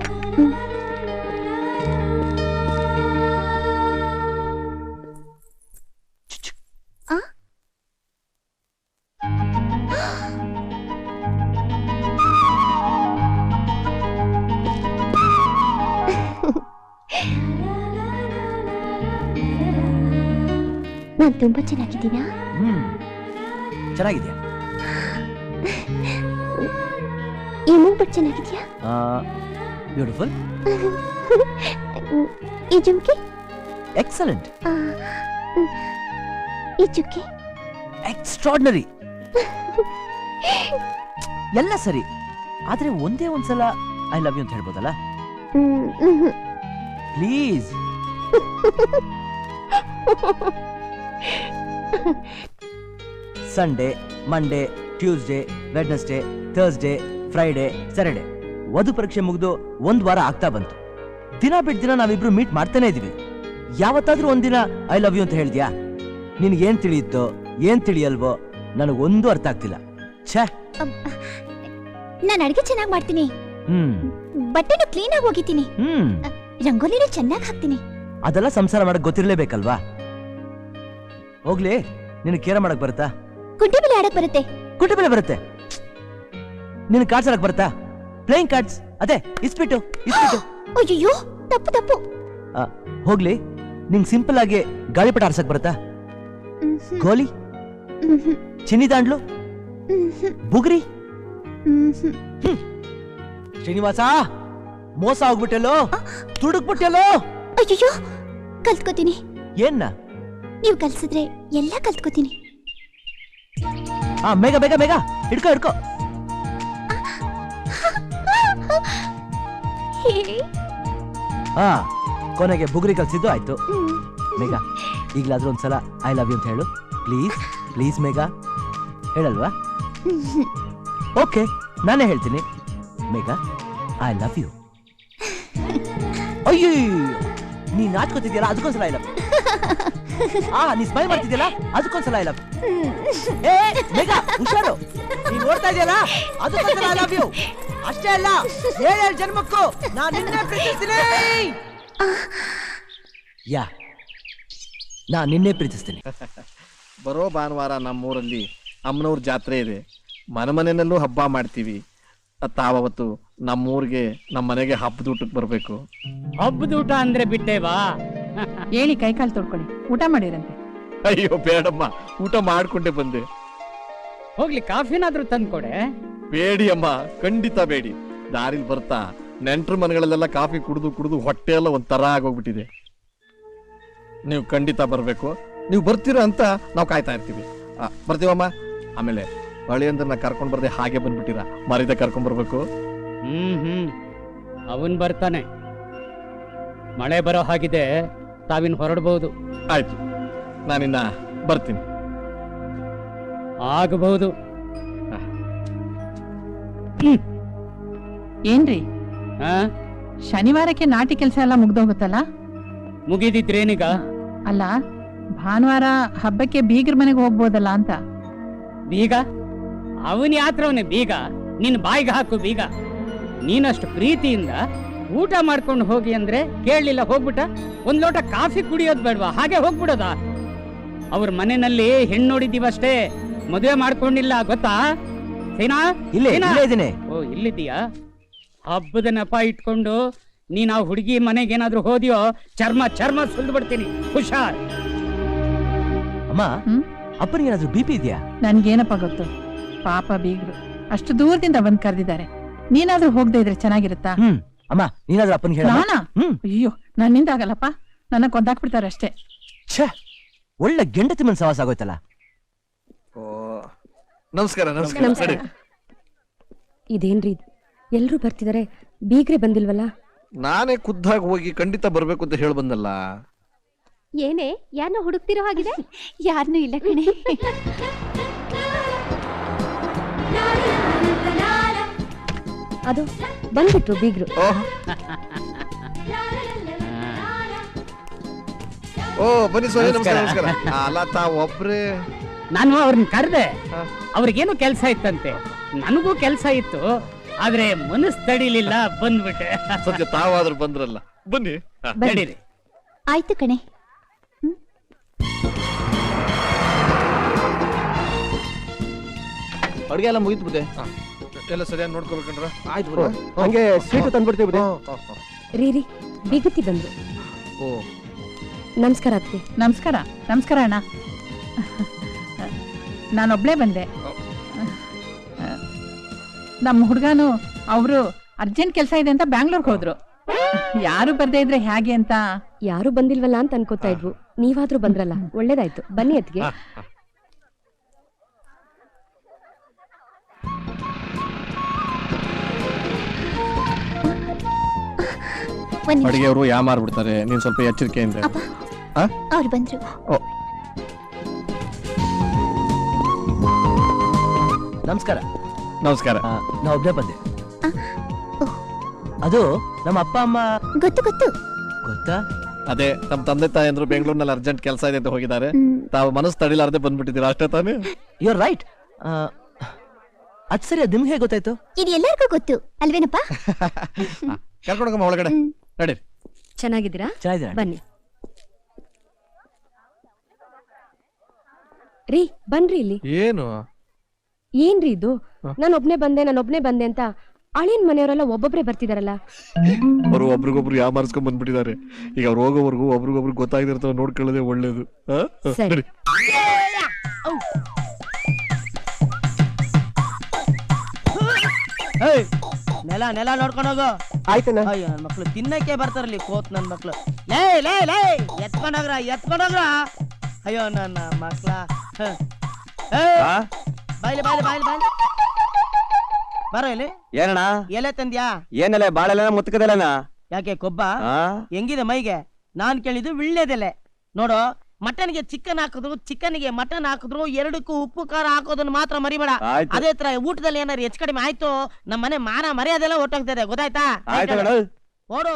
ನಾನ್ ತುಂಬಾ ಚೆನ್ನಾಗಿದ್ದೀನಾ? ಚೆನ್ನಾಗಿದ್ಯಾ? ಈ ಮೂಗ್ಬಟ್ ಚೆನ್ನಾಗಿದ್ಯಾ? ಬ್ಯೂಟಿಫುಲ್. ಈ ಜುಮ್ಕಿ ಎಕ್ಸಲೆಂಟ್. ಈ ಚುಕ್ಕಿ ಎಕ್ಸ್ಟ್ರಾರ್ಡಿನರಿ. ಎಲ್ಲ ಸರಿ, ಆದ್ರೆ ಒಂದೇ ಒಂದ್ಸಲ ಐ ಲವ್ ಯು ಅಂತ ಹೇಳ್ಬೋದಲ್ಲ please? Sunday, Monday, Tuesday, Wednesday, Thursday, Friday, Saturday ವಧು ಪರೀಕ್ಷೆ ಮುಗಿದು 1 ವಾರ ಆಗ್ತಾ ಬಂತು. ದಿನ ಬಿಟ್ಟು ದಿನ ನಾವಿಬ್ರು ಮೀಟ್ ಮಾಡ್ತಾನೆ ಇದೀವಿ. ಯಾವತ್ತಾದ್ರೂ ಒಂದಿನ ಐ ಲವ್ ಯು ಅಂತ ಹೇಳ್ದ್ಯಾ? ನಿನ್ಗೇನ್ ತಿಳಿಯುತ್ತೋ ಏನ್ ತಿಳಿಯಲ್ವೋ ನನಗೊಂದು ಅರ್ಥ ಆಗ್ತಿಲ್ಲ. ಛೇ. ನಾನು ಅಡಿಗೆ ಚೆನ್ನಾಗಿ ಮಾಡ್ತೀನಿ, ಬಟ್ಟೆನೂ ಕ್ಲೀನ್ ಆಗಿ ಒಗಿತೀನಿ, ರಂಗೋಲಿನೂ ಚೆನ್ನಾಗಿ ಹಾಕ್ತೀನಿ. ಅದೆಲ್ಲ ಸಂಸಾರ ಮಾಡಕ್ ಗೊತ್ತಿರ್ಲೇಬೇಕಲ್ವಾ? ಹೋಗ್ಲಿ, ನಿನ್ ಕೇರ ಮಾಡಕ್ ಬರುತ್ತಾ? ಕುಂಟೆ ಬೆಲೆ ಆಡಕ್ ಬರುತ್ತೆ. ಕುಂಟೆ ಬೆಲೆ ಬರುತ್ತೆ. ನಿನ್ ಕಾರ್ಡ್ಸ್ ಆಡಕ್ ಬರುತ್ತಾ? ಪ್ಲೇಯಿಂಗ್ ಕಾರ್ಡ್ಸ್, ಅದೇ ಇಸ್ಪಿಟ್ಟು. ಅಯ್ಯೋ, ತಪ್ಪು ತಪ್ಪು. ಹೋಗ್ಲಿ, ನಿಂಗ್ ಸಿಂಪಲ್ ಆಗಿ ಗಾಳಿಪಟ ಆರ್ಸಕ್ ಬರುತ್ತಾ? ಗೋಲಿ, ಚಿನ್ನಿ ದಾಂಡ್ಲು, ಬುಗ್ರಿ. ಶ್ರೀನಿವಾಸ, ಮೋಸ ಹೋಗ್ಬಿಟ್ಟೆಲ್ಲೋ, ತುಡುಕ್ಬಿಟ್ಟೆಲ್ಲೋ. ಅಯ್ಯೋ, ಕಲ್ತ್ಕೋತೀನಿ. ಏನ್ನ? ನೀವು ಕಲ್ಸಿದ್ರೆ ಎಲ್ಲ ಕಲ್ತ್ಕೋತೀನಿ. ಬೇಗ ಬೇಗ ಬೇಗ ಹಿಡ್ಕೋ. ಕೊನೆಗೆ ಬುಗ್ರಿ ಕಲ್ಸಿದ್ದು ಆಯ್ತು. ಮೇಘ, ಈಗ್ಲಾದ್ರೂ ಒಂದ್ಸಲ ಐ ಲವ್ ಯು ಅಂತ ಹೇಳು ಪ್ಲೀಸ್. ಪ್ಲೀಸ್ ಮೇಘ, ಹೇಳಲ್ವಾ? ಓಕೆ, ನಾನೇ ಹೇಳ್ತೀನಿ. Megha, I love you. ಅಯ್ಯೋ, ನೀ ನಾಚ್ಕೋತಿದ್ಯಲ್ಲ ಅದಕ್ಕೊಂದ್ಸಲ ಐ ಲವ್. ನೀ ಸ್ಮೈಲ್ ಮಾಡ್ತಿದ್ಯಲ್ಲ ಅದಕ್ಕೊಂದ್ಸಲ ಐ ಲವ್. ಏ ಮೇಘ, ಹುಷಾರು. ನೀ ನೋಡ್ತಾ ಇದೆಯಲ್ಲ ಅದಕ್ಕೊಂದ್ಸಲ ಐ ಲವ್ ಯು. ಅಷ್ಟೇ ಅಲ್ಲ, 7 ಜನ್ಮಕ್ಕೂ ನಾನು ನಿನ್ನೆ ಪ್ರೀತಿಸ್ತೀನಿ. ಯಾ, ನಾನು ನಿನ್ನೆ ಪ್ರೀತಿಸ್ತೀನಿ. ಬರೋ ಭಾನುವಾರ ನಮ್ಮೂರಲ್ಲಿ ಅಮ್ಮನವ್ರ ಜಾತ್ರೆ ಇದೆ. ಮನೆಯಲ್ಲೂ ಹಬ್ಬ ಮಾಡ್ತೀವಿ. ತಾವತ್ತು ನಮ್ಮೂರಿಗೆ ನಮ್ಮ ಮನೆಗೆ ಹಬ್ಬದ ಊಟಕ್ಕೆ ಬರ್ಬೇಕು. ಹಬ್ಬದ ಊಟ ಅಂದ್ರೆ ಬಿಟ್ಟೇವಾ? ಹೇಳಿ ಕೈಕಾಲು ತೊಳ್ಕೊಳ್ಳಿ, ಊಟ ಮಾಡಿರಂತೆ. ಅಯ್ಯೋ ಬೇಡಮ್ಮ, ಊಟ ಮಾಡ್ಕೊಂಡೆ ಬಂದೆ. ಹೋಗ್ಲಿ, ಕಾಫಿನಾದ್ರೂ ತಂದ್ಕೊಡೆ. ಬೇಡಿ ಅಮ್ಮ, ಖಂಡಿತ ಬೇಡಿ. ದಾರಿಲಿ ಬರ್ತಾ ನೆಂಟ್ರ ಮನೆಗಳಲ್ಲೆಲ್ಲ ಕಾಫಿ ಕುಡಿದು ಹೊಟ್ಟೆ ಎಲ್ಲ ಒಂಥರ ಆಗೋಗ್ಬಿಟ್ಟಿದೆ. ನೀವು ಖಂಡಿತ ಬರಬೇಕು. ನೀವು ಬರ್ತೀರಾ ಅಂತ ನಾವು ಕಾಯ್ತಾ ಇರ್ತೀವಿ. ಬರ್ತೀವಮ್ಮ. ಆಮೇಲೆ ಅಳಿಯಂದ್ರನ್ನ ಕರ್ಕೊಂಡು ಬರ್ದೆ ಹಾಗೆ ಬಂದ್ಬಿಟ್ಟಿರಾ, ಮರಿದ ಕರ್ಕೊಂಡ್ ಬರ್ಬೇಕು. ಅವನ್ ಬರ್ತಾನೆ. ಮಳೆ ಬರೋ ಹಾಗಿದೆ, ತಾವಿನ್ ಹೊರಡ್ಬಹುದು. ಆಯ್ತು, ನಾನಿನ್ನ ಬರ್ತೀನಿ. ಆಗಬಹುದು. ಏನ್ರಿ ಆ ಶನಿವಾರಕ್ಕೆ ನಾಟಿ ಕೆಲಸ ಎಲ್ಲ ಮುಗ್ದೋಗುತ್ತಲ್ಲ? ಮುಗಿದಿದ್ರೇನೀಗ? ಅಲ್ಲ, ಭಾನುವಾರ ಹಬ್ಬಕ್ಕೆ ಬೀಗ್ರ ಮನೆಗೆ ಹೋಗ್ಬೋದಲ್ಲ ಅಂತ. ಬೀಗ? ಅವನ್ ಯಾತ್ರವನೇ ಬೀಗ? ನಿನ್ ಬಾಯಿಗೆ ಹಾಕು ಬೀಗ. ನೀನಷ್ಟು ಪ್ರೀತಿಯಿಂದ ಊಟ ಮಾಡ್ಕೊಂಡು ಹೋಗಿ ಅಂದ್ರೆ ಕೇಳಲಿಲ್ಲ, ಹೋಗ್ಬಿಟ್ಟ. ಒಂದ್ ಲೋಟ ಕಾಫಿ ಕುಡಿಯೋದ್ ಬೇಡ್ವಾ? ಹಾಗೆ ಹೋಗ್ಬಿಡೋದ? ಅವ್ರ ಮನೆಯಲ್ಲಿ ಹೆಣ್ಣು ನೋಡಿದೀವಷ್ಟೇ, ಮದುವೆ ಮಾಡ್ಕೊಂಡಿಲ್ಲ, ಗೊತ್ತಾ? ಸೀನಾ, ಇಲ್ಲೇ ಇದ್ದೀನಿ. ಓ, ಇಲ್ಲಿದ್ದೀಯಾ? ಹಬ್ಬದ ನೆಪ ಇಟ್ಕೊಂಡು ನೀನ್ ಆ ಹುಡುಗಿ ಮನೆಗೇನಾದ್ರೂ ಹೋದ್ಯೋ ಚರ್ಮ ಸುಲ್ದು ಬಿಡ್ತೀನಿ. ಹುಷಾರ್. ಅಮ್ಮ, ಹ್ಮ್? ಅಪ್ಪನಿಗೆ ಏನಾದ್ರೂ BP ಇದೆಯಾ? ನನ್ಗೇನಪ್ಪ ಗೊತ್ತು, ಪಾಪ ಬೀಗ್ರು ಅಷ್ಟು ದೂರದಿಂದ ಬಂದ್ ಕರೆದಿದ್ದಾರೆ. ನೀನಾದ್ರೂ ಹೋಗದೆ ಇದ್ರೆ ಚೆನ್ನಾಗಿರುತ್ತಾ? ಅಮ್ಮ, ನೀನಾದ್ರೂ ಅಪ್ಪನಿಗೆ ಹೇಳ. ನಾನಾ? ಅಯ್ಯೋ, ನನ್ನಿಂದ ಆಗಲ್ಲಪ್ಪ, ನನ್ನ ಕೊಂದಾಕ್ಬಿಡ್ತಾರೆ ಅಷ್ಟೇ. ಛೇ, ಒಳ್ಳೆ ಗೆಂಡತಿ ಮನ್ ಸವಾಸ ಆಗೋಯ್ತಲ್ಲ. ಓ, ನಮಸ್ಕಾರ. ನಮಸ್ಕಾರ. ಇದೇನ್ರಿ ಎಲ್ರೂ ಬರ್ತಿದಾರೆ, ಬೀಗ್ರೆ ಬಂದಿಲ್ವಲ್ಲ? ನಾನೇ ಖುದ್ದಾಗಿ ಹೋಗಿ ಖಂಡಿತ ಬರ್ಬೇಕು ಅಂತ ಹೇಳಿ ಬಂದಲ್ಲ. ಏನೇ, ಯಾರನ್ನ ಹುಡುಕ್ತಿರೋ ಹಾಗಿದೆ? ಯಾರನ್ನೂ ಇಲ್ಲ ಕಣೆ. ಅದು ಬಂದ್ಬಿಟ್ರು ಬೀಗ್ರು. ಓ, ಬನ್ನಿ ಸೋನಿ. ನಮಸ್ಕಾರ. ಅಲ್ಲ, ತಾವ್ ಒಬ್ರೇ? ನಾನು ಅವ್ರನ್ನ ಕರೆದೆ. ಅವ್ರಿಗೇನು ಕೆಲ್ಸ ಇತ್ತಂತೆ, ನನಗೂ ಕೆಲ್ಸ ಇತ್ತು, ಆದ್ರೆ ಮನಸ್ಸು ತಡಿಲಿಲ್ಲ, ಬಂದ್ಬಿಟ್ಟೆ. ಸದ್ಯ ತಾವಾದ್ರೂ ಬಂದ್ರಲ್ಲ, ಬನ್ನಿ. ನಡೀರಿ. ಆಯ್ತು ಕಣೆ. ಅಡುಗೆ ಎಲ್ಲ ಮುಗಿತು ಬುದ್ದೆ. ಎಲ್ಲ ಸರಿಯಾಗಿ ನೋಡ್ಕೋಬೇಕಂದ್ರ? ಆಯ್ತು, ಹಂಗೆ ಸ್ವೀಟ್ ತಂದ್ಬಿಡ್ತೀವಿ. ರೀ ಬಿಗುತ್ತಿ ಬಂದ್ರು. ಓ, ನಮಸ್ಕಾರ ಅತ್ತಿ. ನಮಸ್ಕಾರ. ನಮಸ್ಕಾರ ಅಣ್ಣ. ನಾನೊಬ್ಳೇ ಬಂದೆ. ನಮ್ಮ ಹುಡುಗನು ಅವರು ಅರ್ಜೆಂಟ್ ಕೆಲಸ ಇದೆ ಅಂತ ಬ್ಯಾಂಗ್ಳೂರ್ಗೆ ಹೋದ್ರು. ಯಾರು ಬರ್ದೇ ಇದ್ರೆ ಹೇಗೆ ಅಂತ. ಯಾರು ಬಂದಿಲ್ವಲ್ಲ ಅಂತ ಅನ್ಕೋತಾ ಇದ್ವು, ನೀವಾದ್ರೂ ಬಂದ್ರಲ್ಲ, ಒಳ್ಳೇದಾಯ್ತು. ಬನ್ನಿ ಅತ್ಗೆ. ಅಡಿಗೆಯವರು ಯಾಮಾರ್ಬಿಡ್ತಾರೆ, ನೀನ್ ಸ್ವಲ್ಪ ಎಚ್ಚರಿಕೆಯಿಂದ. ಅವ್ರು ಬಂದ್ರು. ನಮಸ್ಕಾರ. ನಮಸ್ಕಾರ. ನಾ ಒಬ್ನೇ ಬಂದೆ. ಅದು ನಮ್ಮ ಅಪ್ಪ ಅಮ್ಮ. ಗೊತ್ತು. ಗೊತ್ತಾ? ಅದೇ, ನಮ್ ತಂದೆ ತಾಯಿ ಅಂದ್ರು ಬೆಂಗಳೂರಿನಲ್ಲಿ ಅರ್ಜೆಂಟ್ ಕೆಲಸ ಇದೆ ಅಂತ ಹೋಗಿದ್ದಾರೆ. ತಾವು ಮನಸ್ಸು ತಡಿಲಾರ್ದೆ ಬಂದ್ಬಿಟ್ಟಿದ್ದೀರಾ, ಅಷ್ಟೇ ತಾನೇ? You are right. ಅದ್ ಸರಿ, ಅದ್ ನಿಮ್ಗೆ ಹೇಗೆ ಗೊತ್ತಾಯ್ತು? ಇದು ಎಲ್ಲರಿಗೂ ಗೊತ್ತು ಅಲ್ವೇನಪ್ಪ? ಕರ್ಕೊಂಡೋಗಮ್ಮ ಒಳಗಡೆ. ನಡಿ. ಚೆನ್ನಾಗಿದ್ದೀರಾ? ಚೆನ್ನಾಗಿದೆ. ಬನ್ನಿ ರೀ, ಬನ್ರಿ ಇಲ್ಲಿ. ಏನು? ಏನ್ರಿ ಇದು? ನಾನೊಬ್ನೇ ಬಂದೆ ಅಂತ ಅಳಿಯನ್ ಮನೆಯವರೆಲ್ಲ ಒಬ್ಬೊಬ್ರೆ ಬರ್ತಿದಾರಲ್ಲ. ಅವರು ಒಬ್ರಿಗೊಬ್ರು ಯಾಮಾರಿಸ್ಕೊಂಡ್ ಬಂದ್ಬಿಟ್ಟಿದ್ದಾರೆ. ಈಗ ಅವ್ರು ಹೋಗೋವರೆಗೂ ಒಬ್ರಿಗೊಬ್ರು ಗೊತ್ತಾಗಿರ್ತಾವ, ನೋಡ್ಕೊಳ್ಳೋದೇ ಒಳ್ಳೇದು. ಸರಿ. ನೆಲ ನೋಡ್ಕೊಂಡು ಹೋಗು. ಆಯ್ತಣ್ಣ. ಅಯ್ಯೋ, ನನ್ ಮಕ್ಳು ತಿನ್ನಕ್ಕೆ ಬರ್ತಾರಲ್ಲಿ ಕೋತ್ ನನ್ ಮಕ್ಳು. ಲೇ ಎತ್ಕೊಂಡೋಗ್ರ. ಅಯ್ಯೋ ನನ್ನ ಮಕ್ಳ. ಬಾಯ್ಲಿ ಬರೋ ಇಲ್ಲಿ. ಏನಣ್ಣ? ಎಲೆ ತಂದ್ಯಾ? ಏನೆಲ್ಲ ಬಾಳೆಲ್ಲ ಮುತ್ಕದಲ್ಲಣ್ಣ? ಯಾಕೆ ಕೊಬ್ಬ ಹೆಂಗಿದೆ ಮೈಗೆ? ನಾನ್ ಕೇಳಿದ್ದು ವಿಳ್ಳೆದೆಲೆ. ನೋಡು, ಮಟನ್ಗೆ ಚಿಕನ್ ಹಾಕಿದ್ರು, ಚಿಕನ್ಗೆ ಮಟನ್ ಹಾಕಿದ್ರು, ಎರಡಕ್ಕೂ ಉಪ್ಪು ಖಾರ ಹಾಕೋದನ್ನ ಮಾತ್ರ ಮರಿಬೇಡ. ಅದೇ ತರ ಊಟದಲ್ಲಿ ಏನಾರು ಹೆಚ್ಚು ಕಡಿಮೆ ಆಯ್ತು, ನಮ್ಮ ಮನೆ ಮಾನ ಮರ್ಯಾದೆಲ್ಲ ಹೊಟ್ಟೋಗ್ತದೆ, ಗೊತ್ತಾಯ್ತಾ? ಓಡು.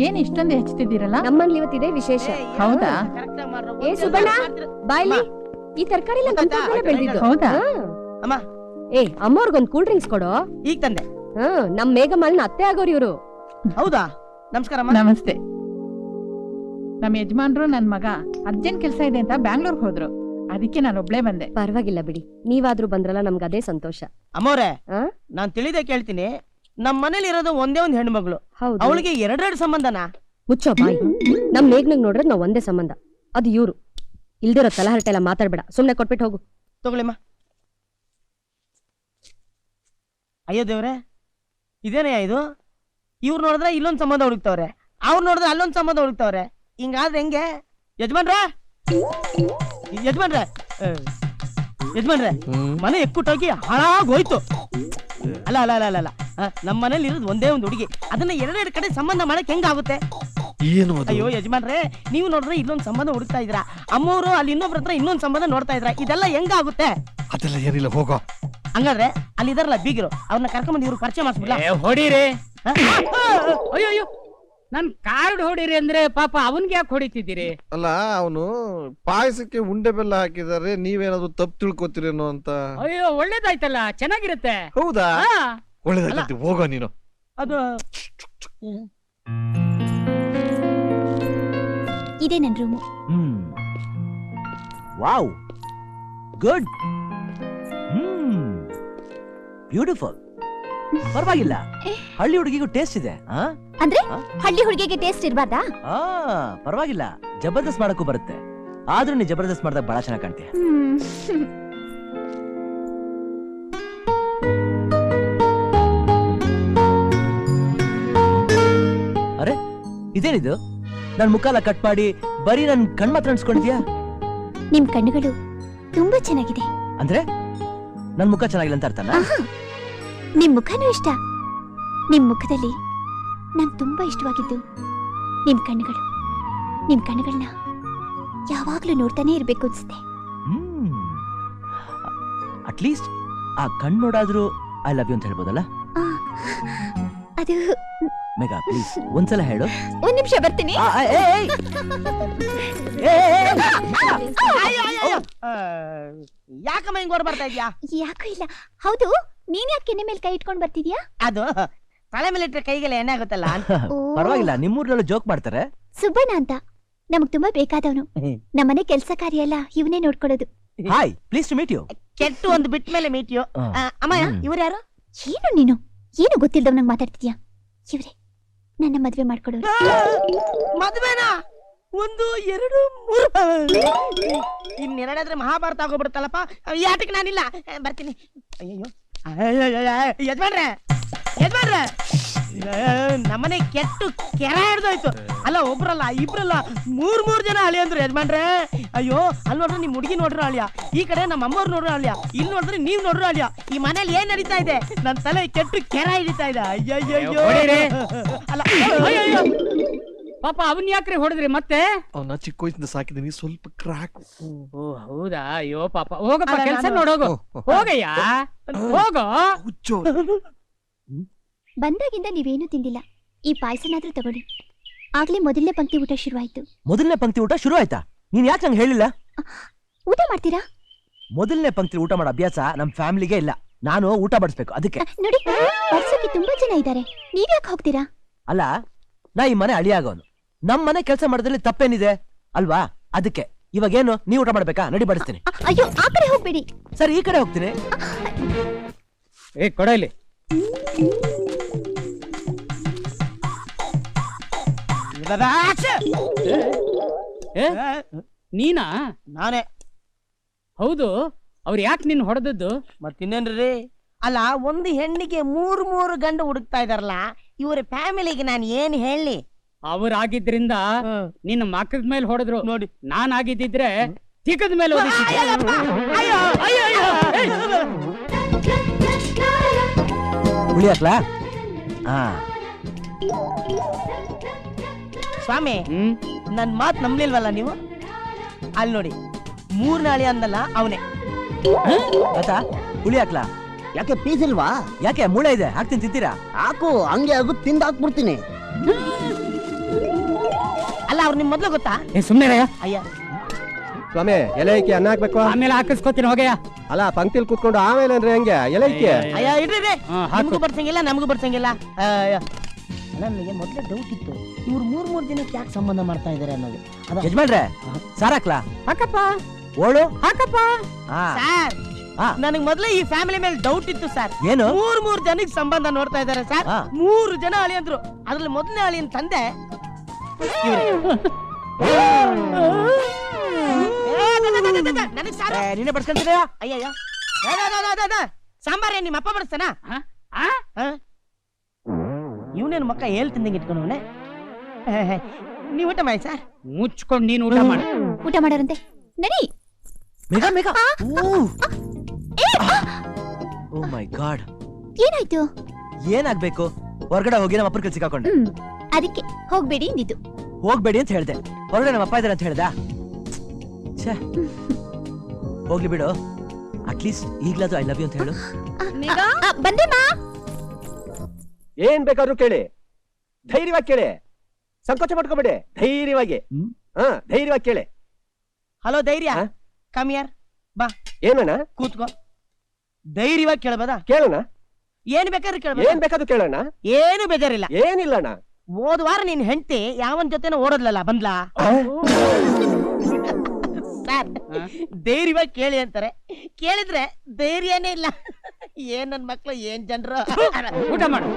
ಏನ್ ಇಷ್ಟೊಂದು ಹೆಚ್ಚುತ್ತಿದ್ದೀರಲ್ಲ? ನಮ್ಮಲ್ಲಿ ಇವತ್ತಿದೆ ವಿಶೇಷ. ಹೌದಾ? ಏ ಸುಬ್ಬಣ್ಣ, ಬಾಯ್ಲಿ. ಈ ತರಕಾರಿ ಎಲ್ಲ ನಮ್ ತೋಟದಲ್ಲೇ ಬೆಳ್ದಿದ್ದು. ಹೌದಾ? ಅಮ್ಮ, ಏ, ಅಮ್ಮವ್ರಿಗೊಂದ್ ಕೂಲ್ ಡ್ರಿಂಕ್ಸ್ ಕೊಡು. ಈಗ ತಂದೆ. ನಮ್ ಮೇಘಮಾಲ್ನ ಅತ್ತೆ ಆಗೋರು ಇವ್ರು. ಹೌದಾ? ನಮಸ್ಕಾರ. ನಮಸ್ತೆ. ನಮ್ಮ ಯಜಮಾನ್ರು ನನ್ ಮಗ ಅರ್ಜೆಂಟ್ ಕೆಲಸ ಇದೆ ಅಂತ ಬ್ಯಾಂಗ್ಳೂರ್ಗೆ ಹೋದ್ರು, ಅದಕ್ಕೆ ನಾನು ಒಬ್ಳೇ ಬಂದೆ. ಪರವಾಗಿಲ್ಲ ಬಿಡಿ, ನೀವಾದ್ರೂ ಬಂದ್ರಲ್ಲ, ನಮ್ಗೆ ಅದೇ ಸಂತೋಷ. ಅಮ್ಮವ್ರೆ, ನಾನ್ ತಿಳಿದೆ ಕೇಳ್ತೀನಿ. ನಮ್ ಮನೇಲಿ ಇರೋದು ಒಂದೇ ಒಂದ್ ಹೆಣ್ಮಗಳು, ಅವಳಿಗೆ ಎರಡೆರಡು ಸಂಬಂಧನಾ? ಮುಚ್ಚೋ ಬಾಯ್. ನಮ್ ಮೇಘ್ನಗ್ ನೋಡ್ರೆ ನಾವ್ ಒಂದೇ ಸಂಬಂಧ, ಅದು ಇವ್ರು. ಇಲ್ದಿರೋ ತಲಹರಟೆ ಎಲ್ಲ ಮಾತಾಡ್ಬೇಡ, ಸುಮ್ನೆ ಕೊಟ್ಬಿಟ್ಟು ಹೋಗು. ತಗೊಳ್ಳಿಮ್ಮ. ಅಯ್ಯೋ ದೇವ್ರೆ, ಇದೇನಯ್ಯ ಇದು? ಇವ್ರು ನೋಡಿದ್ರೆ ಇಲ್ಲೊಂದ್ ಸಂಬಂಧ ಹುಡುಕ್ತವ್ರೆ, ಅವ್ರು ನೋಡಿದ್ರೆ ಅಲ್ಲೊಂದ್ ಸಂಬಂಧ ಹುಡುಕ್ತವ್ರೆ. ಹಿಂಗಾದ್ರೆ ಹೆಂಗೆ ಯಜಮಾನ್ರ ಯಜಮಾನ್ರ ಯಜಮಾನ್ರೆ ಮನೆ ಎಕ್ಕುಟ್ಟೋಗಿ ಹಾಳಾಗೋಯ್ತು. ಅಲ್ಲ ಅಲ್ಲ ಅಲ್ಲ ಅಲ್ಲ ನಮ್ಮ ಮನೇಲಿ ಇರೋದು ಒಂದೇ ಒಂದು ಹುಡುಗಿ, ಅದನ್ನ ಎರಡೆರಡು ಕಡೆ ಸಂಬಂಧ ಮಾಡಕ್ ಹೆಂಗಾಗುತ್ತೆ? ಏನು ಅಯ್ಯೋ ಯಜಮಾನ್ರೆ, ನೀವು ನೋಡಿದ್ರೆ ಇಲ್ಲೊಂದು ಸಂಬಂಧ ಹುಡುಕ್ತಾ ಇದ್ದೀರಾ, ಅಮ್ಮವರು ಅಲ್ಲಿ ಇನ್ನೊಬ್ರ ಹತ್ರ ಇನ್ನೊಂದು ಸಂಬಂಧ ನೋಡ್ತಾ ಇದ್ರ, ಇದೆಲ್ಲ ಹೆಂಗಾಗುತ್ತೆ? ಅದೆಲ್ಲ ಏನಿಲ್ಲ, ಹೋಗೋ. ಹಂಗಾದ್ರೆ ಅಲ್ಲಿ ಇದಾರಲ್ಲ ಬೀಗರು, ಅವ್ರನ್ನ ಕರ್ಕೊಂಡ್ಬಂದು ಇವ್ರು ಪರಿಚಯ ಮಾಡಿಸ್ಬಿಡ್ಲಾ? ಹೊಡೀರಿ. ಅಯ್ಯೋ ಅಯ್ಯೋ, ನನ್ ಕಾರ್ಡ್ ಹೊಡೀರಿ ಅಂದ್ರೆ ಪಾಪ ಅವನ್ಗೆ ಯಾಕೆ ಹೊಡಿತಿದ್ದೀರಿ? ಅಲ್ಲ, ಅವನು ಪಾಯಸಕ್ಕೆ ಉಂಡೆ ಬೆಲ್ಲ ಹಾಕಿದಾರೆ, ನೀವೇನಾದ್ರು ತಪ್ಪು ತಿಳ್ಕೊತೀರೇನೋ ಅಂತ. ಅಯ್ಯೋ ಒಳ್ಳೇದಾಯ್ತಲ್ಲ, ಚೆನ್ನಾಗಿರುತ್ತೆ. ಹೌದಾ? ಒಳ್ಳೇದಾಯ್ತು, ಹೋಗೋ ನೀನು. ಅದು ಇದೇ ನನ್ನ ರೂಮು. Wow, good, beautiful. ಪರವಾಗಿಲ್ಲ, ಹಳ್ಳಿ ಹುಡುಗಿಗೂ ಟೇಸ್ಟ್ ಇದೆ. ಅಂದ್ರೆ ಹಳ್ಳಿ ಹುಡುಗಿಗೆ ಟೇಸ್ಟ್ ಇರ್ಬಾರ್ದಾ? ಪರವಾಗಿಲ್ಲ, ಜಬರ್ದಸ್ತ್ ಮಾಡಕ್ಕೂ ಬರುತ್ತೆ. ಆದ್ರೂ ನೀ ಜಬರ್ದಸ್ತ್ ಮಾಡಿದಾಗ ಬಹಳ ಚೆನ್ನಾಗಿ ಕಾಣ್ತೀಯ. ಅರೆ, ಇದೇನಿದು? ನನ್ ಮುಖ ಎಲ್ಲ ಕಟ್ ಮಾಡಿ ಬರೀ ನನ್ ಕಣ್ ಮಾತ್ರ ಅನ್ಸ್ಕೊಂಡಿದ್ಯಾ? ನಿಮ್ ಕಣ್ಣುಗಳು ತುಂಬಾ ಚೆನ್ನಾಗಿದೆ. ಅಂದ್ರೆ ನನ್ ಮುಖ ಚೆನ್ನಾಗಿಲ್ಲ ಅಂತ ಅರ್ಥನಾ? ನಿಮ್ ಮುಖನೂ ಇಷ್ಟ. ನಿಮ್ ಮುಖದಲ್ಲಿ ನಂಗೆ ತುಂಬಾ ಇಷ್ಟವಾಗಿದ್ದು ನಿಮ್ ಕಣ್ಣುಗಳು. ನಿಮ್ ಕಣ್ಣುಗಳನ್ನ ಯಾವಾಗ್ಲೂ ನೋಡ್ತಾನೆ ಇರ್ಬೇಕು ಅನ್ಸುತ್ತೆ. ಅಟ್ಲೀಸ್ಟ್ ಆ ಕಣ್ಣು ನೋಡಾದ್ರೂ ಐ ಲವ್ ಯು ಅಂತ ಹೇಳ್ಬೋದಲ್ಲ? ಅದು ಮೇಘಾ, ಪ್ಲೀಸ್ ಒಂದ್ಸಲ ಹೇಳು. ಒಂದ್ ನಿಮಿಷ ಬರ್ತೀನಿ. ಯಾಕಮ್ಮ ಹಿಂಗ್ ಓಡ್ ಬರ್ತಾ ಇದ್ಯಾ? ಯಾಕೂ ಇಲ್ಲ. ಹೌದು, ನೀನ್ ಯಾಕೆ ಕೆನ್ನೆ ಮೇಲೆ ಕೈ ಇಟ್ಕೊಂಡ್ ಬರ್ತಿದ್ಯಾ? ಅದು ತಲೆ ಮೇಲೆ ಇಟ್ಟರೆ ಕೈಗೆಲ್ಲ ಎಣ್ಣೆ ಆಗುತ್ತಲ್ಲ. ಪರವಾಗಿಲ್ಲ, ನಿಮ್ಮೂರ್ನಲ್ಲೂ ಜೋಕ್ ಮಾಡ್ತಾರೆ. ಸುಬ್ಬಣ್ಣ ಅಂತ ನಮಗ್ ತುಂಬಾ ಬೇಕಾದವನು. ನಮ್ಮನೆ ಕೆಲ್ಸ ಕಾರ್ಯ ಎಲ್ಲ ಇವನೇ ನೋಡ್ಕೊಡೋದು. Hi, please to meet you. ಕೆಟ್ಟು ಒಂದು ಬಿಟ್ಟ ಮೇಲೆ ಮೀಟ್ ಯು. ಅಮ್ಮಯ್ಯ, ಇವ್ರು ಯಾರು? ಏನು ನೀನು ಏನು ಗೊತ್ತಿಲ್ದವ್ ಮಾತಾಡ್ತಿದ್ಯಾ? ಇವ್ರೆ ನನ್ನ ಮದ್ವೆ ಮಾಡ್ಕೊಡೋರು. ಮದ್ವೆನಾ? ಒಂದು ಎರಡು ಮೂರು, ಇನ್ನೆರಡಾದ್ರೆ ಮಹಾಭಾರತ ಆಗೋಗ್ಬಿಡುತ್ತಲ್ಲಪ್ಪ. ಈ ಆಟಕ್ಕೆ ನಾನಿಲ್ಲ, ಬರ್ತೀನಿ. ಅಯ್ಯೋ ಯಜಮಾನ್ರೆ, ಯಜಮಾನ್ರೆ, ನಮ್ಮನೆ ಕೆಟ್ಟು ಕೆರ ಹಿಡ್ದೋಯ್ತು. ಅಲ್ಲ, ಒಬ್ರಲ್ಲ ಇಬ್ರಲ್ಲ, ಮೂರ್ ಜನ ಅಳಿ ಅಂದ್ರು ಯಜಮಾನ್ರೆ. ಅಯ್ಯೋ, ಅಲ್ಲಿ ನೋಡ್ರೆ ನಿಮ್ ಹುಡುಗಿ ನೋಡ್ರು ಅಳಿಯ, ಈ ಕಡೆ ನಮ್ಮ ಅಮ್ಮವ್ರು ನೋಡ್ರು ಅಳಿಯ, ಇಲ್ಲಿ ನೋಡಿದ್ರೆ ನೀವ್ ನೋಡ್ರು ಅಳಿಯ. ಈ ಮನೇಲಿ ಏನ್ ನಡೀತಾ ಇದೆ? ನನ್ ತಲೆ ಕೆಟ್ಟು ಕೆರ ಹಿಡಿತಾ ಇದೆ. ಅಯ್ಯಯ್ಯೋ, ಅಲ್ಲ ಪಾಪ ಅವನ್ ಯಾಕ್ರಿ ಹೊಡೆದ್ರಿ ಮತ್ತೆ? ಅವನ ಚಿಕ್ಕ ವಯಸ್ಸಿಂದ ಸಾಕಿದೀನಿ, ಸ್ವಲ್ಪ ಕ್ರಾಕ್. ಓ ಹೌದಾ? ಅಯ್ಯೋ ಪಾಪ, ಹೋಗಪ್ಪ, ಕೆಲಸ ನೋಡೋಗು. ಹೋಗಯ್ಯ, ಹೋಗೋ. ಬಂದಾಗಿಂದ ನೀವೇನು ತಿಂದಿಲ್ಲ. ಈ ಪಾಯಸನಾದ್ರೂ ತಗೊಳ್ಳಿ. ಆಗ್ಲೇ ಮೊದಲನೇ ಪಂಕ್ತಿ ಊಟ ಶುರುವಾಯ್ತು. ಮೊದಲನೇ ಪಂಕ್ತಿ ಊಟ ಶುರು ಆಯ್ತಾ? ನೀನ್ ಯಾಕೆ ನಂಗೆ ಹೇಳಿಲ್ಲ? ಊಟ ಮಾಡ್ತೀರಾ? ಮೊದಲನೇ ಪಂಕ್ತಿ ಊಟ ಮಾಡೋ ಅಭ್ಯಾಸ ನಮ್ ಫ್ಯಾಮಿಲಿಗೆ ಇಲ್ಲ. ನಾನು ಊಟ ಬಡಿಸ್ಬೇಕು, ಅದಕ್ಕೆ. ನೋಡಿ, ವರ್ಷಕ್ಕೆ ತುಂಬಾ ಜನ ಇದ್ದಾರೆ, ನೀವ್ಯಾಕೆ ಹೋಗ್ತೀರಾ? ಅಲ್ಲ, ನಾ ಈ ಮನೆ ಅಳಿಯಾಗೋನು, ನಮ್ ಮನೆ ಕೆಲಸ ಮಾಡೋದ್ರಲ್ಲಿ ತಪ್ಪೇನಿದೆ ಅಲ್ವಾ? ಅದಕ್ಕೆ ಇವಾಗೇನು, ನೀವ್ ಊಟ ಮಾಡ್ಬೇಕಾ? ನಡಿ, ಬಡಿಸ್ತೀನಿ. ಅಯ್ಯೋ, ಆ ಕಡೆ ಹೋಗ್ಬೇಡಿ. ಸರಿ, ಈ ಕಡೆ ಹೋಗ್ತೀನಿ. ಏ, ಕೊಡ ಇಲ್ಲಿ. ನೀನಾ? ನಾನೇ. ಹೌದು, ಅವ್ರು ಯಾಕೆ ನಿನ್ ಹೊಡೆದದ್ದು? ಮತ್ತಿನ್ನೇನ್ರಿ? ಅಲ್ಲ, ಒಂದು ಹೆಣ್ಣಿಗೆ ಮೂರು ಗಂಡು ಹುಡುಕ್ತಾ ಇದಾರಲ್ಲ, ಇವರ ಫ್ಯಾಮಿಲಿಗೆ ನಾನು ಏನ್ ಹೇಳಿ? ಅವ್ರಾಗಿದ್ರಿಂದ ನಿನ್ನ ಮಕ್ಕದ ಮೇಲೆ ಹೊಡೆದ್ರು ನೋಡಿ. ನಾನ್ ಆಗಿದ್ದಿದ್ರೆ ತಿಕ್ಕದ ಮೇಲೆ ಹುಳಿ ಹಾಕ್ಲಾ? ಸ್ವಾಮಿ, ನನ್ ಮಾತ್ ನಂಬ್ಲಿಲ್ವಲ್ಲ ನೀವು? ಅಲ್ಲಿ ನೋಡಿ, ಮೂರ್ನಾಳಿ ಅಂದಲ್ಲ ಅವನೇ. ಆಯ್ತಾ? ಹುಳಿ ಹಾಕ್ಲಾ? ಯಾಕೆ ಪೀಸ್ ಇಲ್ವಾ? ಯಾಕೆ, ಮೂಳೆ ಇದೆ, ಹಾಕ್ತೀನಿ, ತಿಂತೀರಾ? ಹಾಕು, ಹಂಗೆ ಆಗು, ತಿಂದು ಹಾಕ್ಬಿಡ್ತೀನಿ. ಅಲ್ಲ, ಅವ್ರು ನಿಮ್ ಮೊದ್ಲು ಗೊತ್ತಾ? ಸುಮ್ನೆ ಅಯ್ಯ ಸ್ವಾಮಿ, ಎಲೆ ಇಕ್ಕಿ ಅನ್ನ ಹಾಕ್ಬೇಕು. ಆಮೇಲೆ ಹಾಕಿಸ್ಕೋತೀನಿ, ಹೋಗಯ್ಯ. ಅಲ್ಲ, ಪಂಕ್ತಿಲ್ ಕೂತ್ಕೊಂಡು ಆಮೇಲೆ ಅಂದ್ರೆ ಹೆಂಗೆ? ಎಲೆ ಇಕ್ಕಿ. ಅಯ್ಯ ಇಡ್ರಿ, ನಮಗೂ ಬಡ್ಸಂಗಿಲ್ಲ, ನಮಗೂ ಬಡ್ಸಂಗಿಲ್ಲ. ನನಗೆ ಮೊದ್ಲೇ ಡೌಟ್ ಇತ್ತು, ಇವ್ರು ಮೂರ್ ಜನಕ್ಕೆ ಯಾಕೆ ಸಂಬಂಧ ಮಾಡ್ತಾ ಇದಾರೆ ಅನ್ನೋದು. ಯಜಮಾನ್ರೆ, ಸಾರ್ ಹಾಕ್ಲಾ? ಹಾಕಪ್ಪ. ಓಳು ಹಾಕಪ್ಪ. ಸರ್, ನನಗ್ ಮೊದ್ಲೇ ಈ ಫ್ಯಾಮಿಲಿ ಮೇಲೆ ಡೌಟ್ ಇತ್ತು ಸರ್. ಏನು? ಮೂರ್ ಜನಕ್ಕೆ ಸಂಬಂಧ ನೋಡ್ತಾ ಇದಾರೆ ಸರ್. 3 ಜನ ಅಳಿಯಂದ್ರು, ಅದ್ರಲ್ಲಿ ಮೊದಲನೇ ಅಳಿಯನ್ ತಂದೆ. ನೀನೇ ಬಡ್ಸ್ಕೊಂತೀರ? ಅಯ್ಯಯ್ಯ, ಸಾಂಬಾರ ನಿಮ್ಮ ಅಪ್ಪ ಬಡಿಸ್ತಾನ? ಇವನೇನು ಮಕ್ಕ ಹೇಳ್ತಿಂದಂಗೆ ಇಟ್ಕೊಂಡವನೆ. ನೀವು ಊಟ ಮಾಡಿ ಸರ್. ಮುಚ್ಕೊಂಡು ನೀನು ಊಟ ಮಾಡು. ಊಟ ಮಾಡೋರಂತೆ ನಡಿ. ಮೇಘ ಮೇಘ ಓ ಮೈ ಗಾಡ್, ಏನಾಯ್ತು? ಏನಾಗ್ಬೇಕು? ಹೊರಗಡೆ ಹೋಗಿ ನಮ್ಮ ಅಪ್ಪನ ಕೈಲಿ ಸಿಕ್ಕಾಕೊಂಡೆ. ಅದಕ್ಕೆ ಹೋಗ್ಬೇಡಿ ಅಂದಿದ್ದು. ಹೋಗ್ಬೇಡಿ ಅಂತ ಹೇಳ್ದೆ, ಹೊರಗಡೆ ನಮ್ಮ ಅಪ್ಪ ಇದಾರೆ ಅಂತ ಹೇಳ್ದ. ಛೇ, ಹೋಗ್ಲಿ ಬಿಡು. ಅಟ್ಲೀಸ್ಟ್ ಈಗ್ಲಾದ್ರು ಐ ಲವ್ ಯು ಅಂತ ಹೇಳು. ಬಂದೆ ಮಾ. ಏನ್ ಬೇಕಾದ್ರೂ ಕೇಳಿ, ಧೈರ್ಯವಾಗಿ ಕೇಳಿ, ಸಂಕೋಚ ಮಾಡ್ಕೋಬೇಡಿ. ಧೈರ್ಯವಾಗಿ ಧೈರ್ಯವಾಗಿ ಕೇಳಿ. ಹಲೋ ಧೈರ್ಯ, ಕಮಿಯರ್ ಬಾ. ಏನಣ್ಣ? ಕೂತ್ಕೋ. ಧೈರ್ಯವಾಗಿ ಕೇಳಬಹುದಾ? ಕೇಳೋಣ. ಏನ್ ಬೇಕಾದ್ರೂ ಕೇಳಬಹುದು. ಏನ್ ಬೇಕಾದ್ರೂ ಕೇಳೋಣ. ಏನು ಬೇಜಾರಿಲ್ಲ. ಏನಿಲ್ಲಣ್ಣ. ಹೋದ ವಾರ ನಿನ್ ಹೆಂಡತಿ ಯಾವನ್ ಜೊತೆನೋ ಓಡೋದ್ಲಲ್ಲ, ಬಂದ್ಲಾ? ಸರ್, ಧೈರ್ಯವಾಗಿ ಕೇಳಿ ಅಂತಾರೆ, ಕೇಳಿದ್ರೆ ಧೈರ್ಯನೇ ಇಲ್ಲ. ಏನ್ ನನ್ ಮಕ್ಳು, ಏನ್ ಜನರು. ಊಟ ಮಾಡು.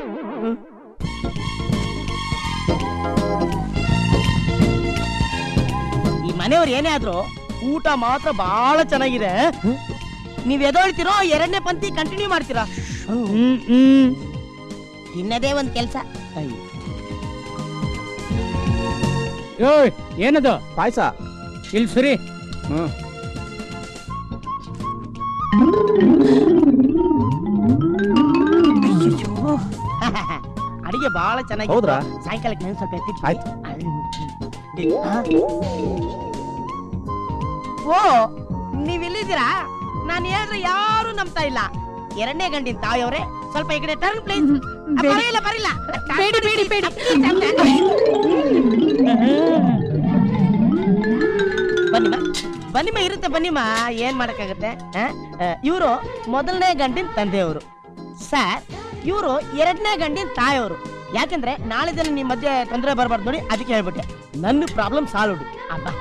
ಈ ಮನೆಯವ್ರು ಏನೇ ಆದ್ರೂ ಊಟ ಮಾತ್ರ ಬಹಳ ಚೆನ್ನಾಗಿದೆ. ನೀವ್ ಎದೊಳ್ತೀರೋ ಎರಡನೇ ಪಂಕ್ತಿ ಕಂಟಿನ್ಯೂ ಮಾಡ್ತೀರಾ? ತಿನ್ನದೇ ಒಂದ್ ಕೆಲ್ಸ. ಏನದು? ಪಾಯಸ. ಇಲ್ಲಿ ಸುರಿ. ಅಡಿಗೆ ಬಹಳ ಚೆನ್ನಾಗಿ. ಹೌದ್ರಾ? ಸಾಯಂಕಾಲಕ್ಕೆ ನಾನು ಸ್ವಲ್ಪ ಎತ್ತಿಟ್ಟು. ಆಯ್ತು. ಓ, ನೀವ್ ಇಲ್ಲಿದ್ದೀರಾ? ನಾನು ಹೇಳಿದ್ರೆ ಯಾರು ನಂಬ್ತಾ ಇಲ್ಲ. ಎರಡನೇ ಗಂಡಿನ ತಾಯಿಯವ್ರೆ, ಸ್ವಲ್ಪ ಈ ಕಡೆ ಟರ್ನ್ ಪ್ಲೀಸ್. ಬರಿಲ್ಲ ಬರಿಲ್ಲ. ಬೇಡಿ ಬೇಡಿ ಬೇಡಿ. ಬನ್ನಿಮ್ಮ ಬನ್ನಿಮ್ಮ, ಇರುತ್ತೆ ಬನ್ನಿಮ್ಮ, ಏನ್ ಮಾಡಕ್ಕಾಗತ್ತೆ. ಇವರು ಮೊದಲನೇ ಗಂಡಿನ ತಂದೆಯವರು ಸರ್, ಇವರು ಎರಡನೇ ಗಂಡಿನ ತಾಯಿಯವರು. ಯಾಕಂದ್ರೆ ನಾಳೆ ದಿನ ನಿಮ್ ಮಧ್ಯೆ ತೊಂದರೆ ಬರಬಾರ್ದು ನೋಡಿ, ಅದಕ್ಕೆ ಹೇಳ್ಬಿಟ್ಟೆ. ನನ್ನ ಪ್ರಾಬ್ಲಮ್ ಸಾಲ್ವ್. ಅಬ್ಬಾ,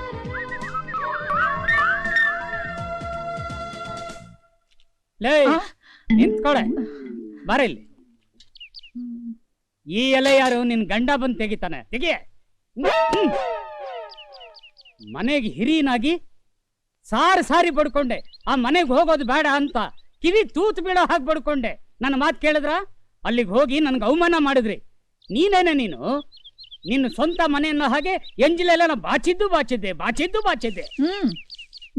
ಲೇ ನಿಂತ್ಕೊಳೆ, ಬಾರ ಇಲ್ಲಿ. ಈ ಎಲೆ ಯಾರು? ನಿನ್ ಗಂಡ ಬಂದು ತೆಗಿತಾನೆ, ತೆಗಿಯೇ. ಮನೆಗೆ ಹಿರಿಯನಾಗಿ ಸಾರಿ ಬಡ್ಕೊಂಡೆ. ಆ ಮನೆಗೆ ಹೋಗೋದು ಬೇಡ ಅಂತ ಕಿವಿ ತೂತು ಬೀಳೋ ಹಾಗೆ ಬಡ್ಕೊಂಡೆ. ನನ್ನ ಮಾತು ಕೇಳಿದ್ರ? ಅಲ್ಲಿಗೆ ಹೋಗಿ ನನ್ಗೆ ಅವಮಾನ ಮಾಡಿದ್ರಿ. ನೀನೇನೆ ನೀನು ನಿನ್ನ ಸ್ವಂತ ಮನೆಯನ್ನ ಹಾಗೆ ಎಂಜಿಲೆಲ್ಲ ಬಾಚಿದ್ದೆ.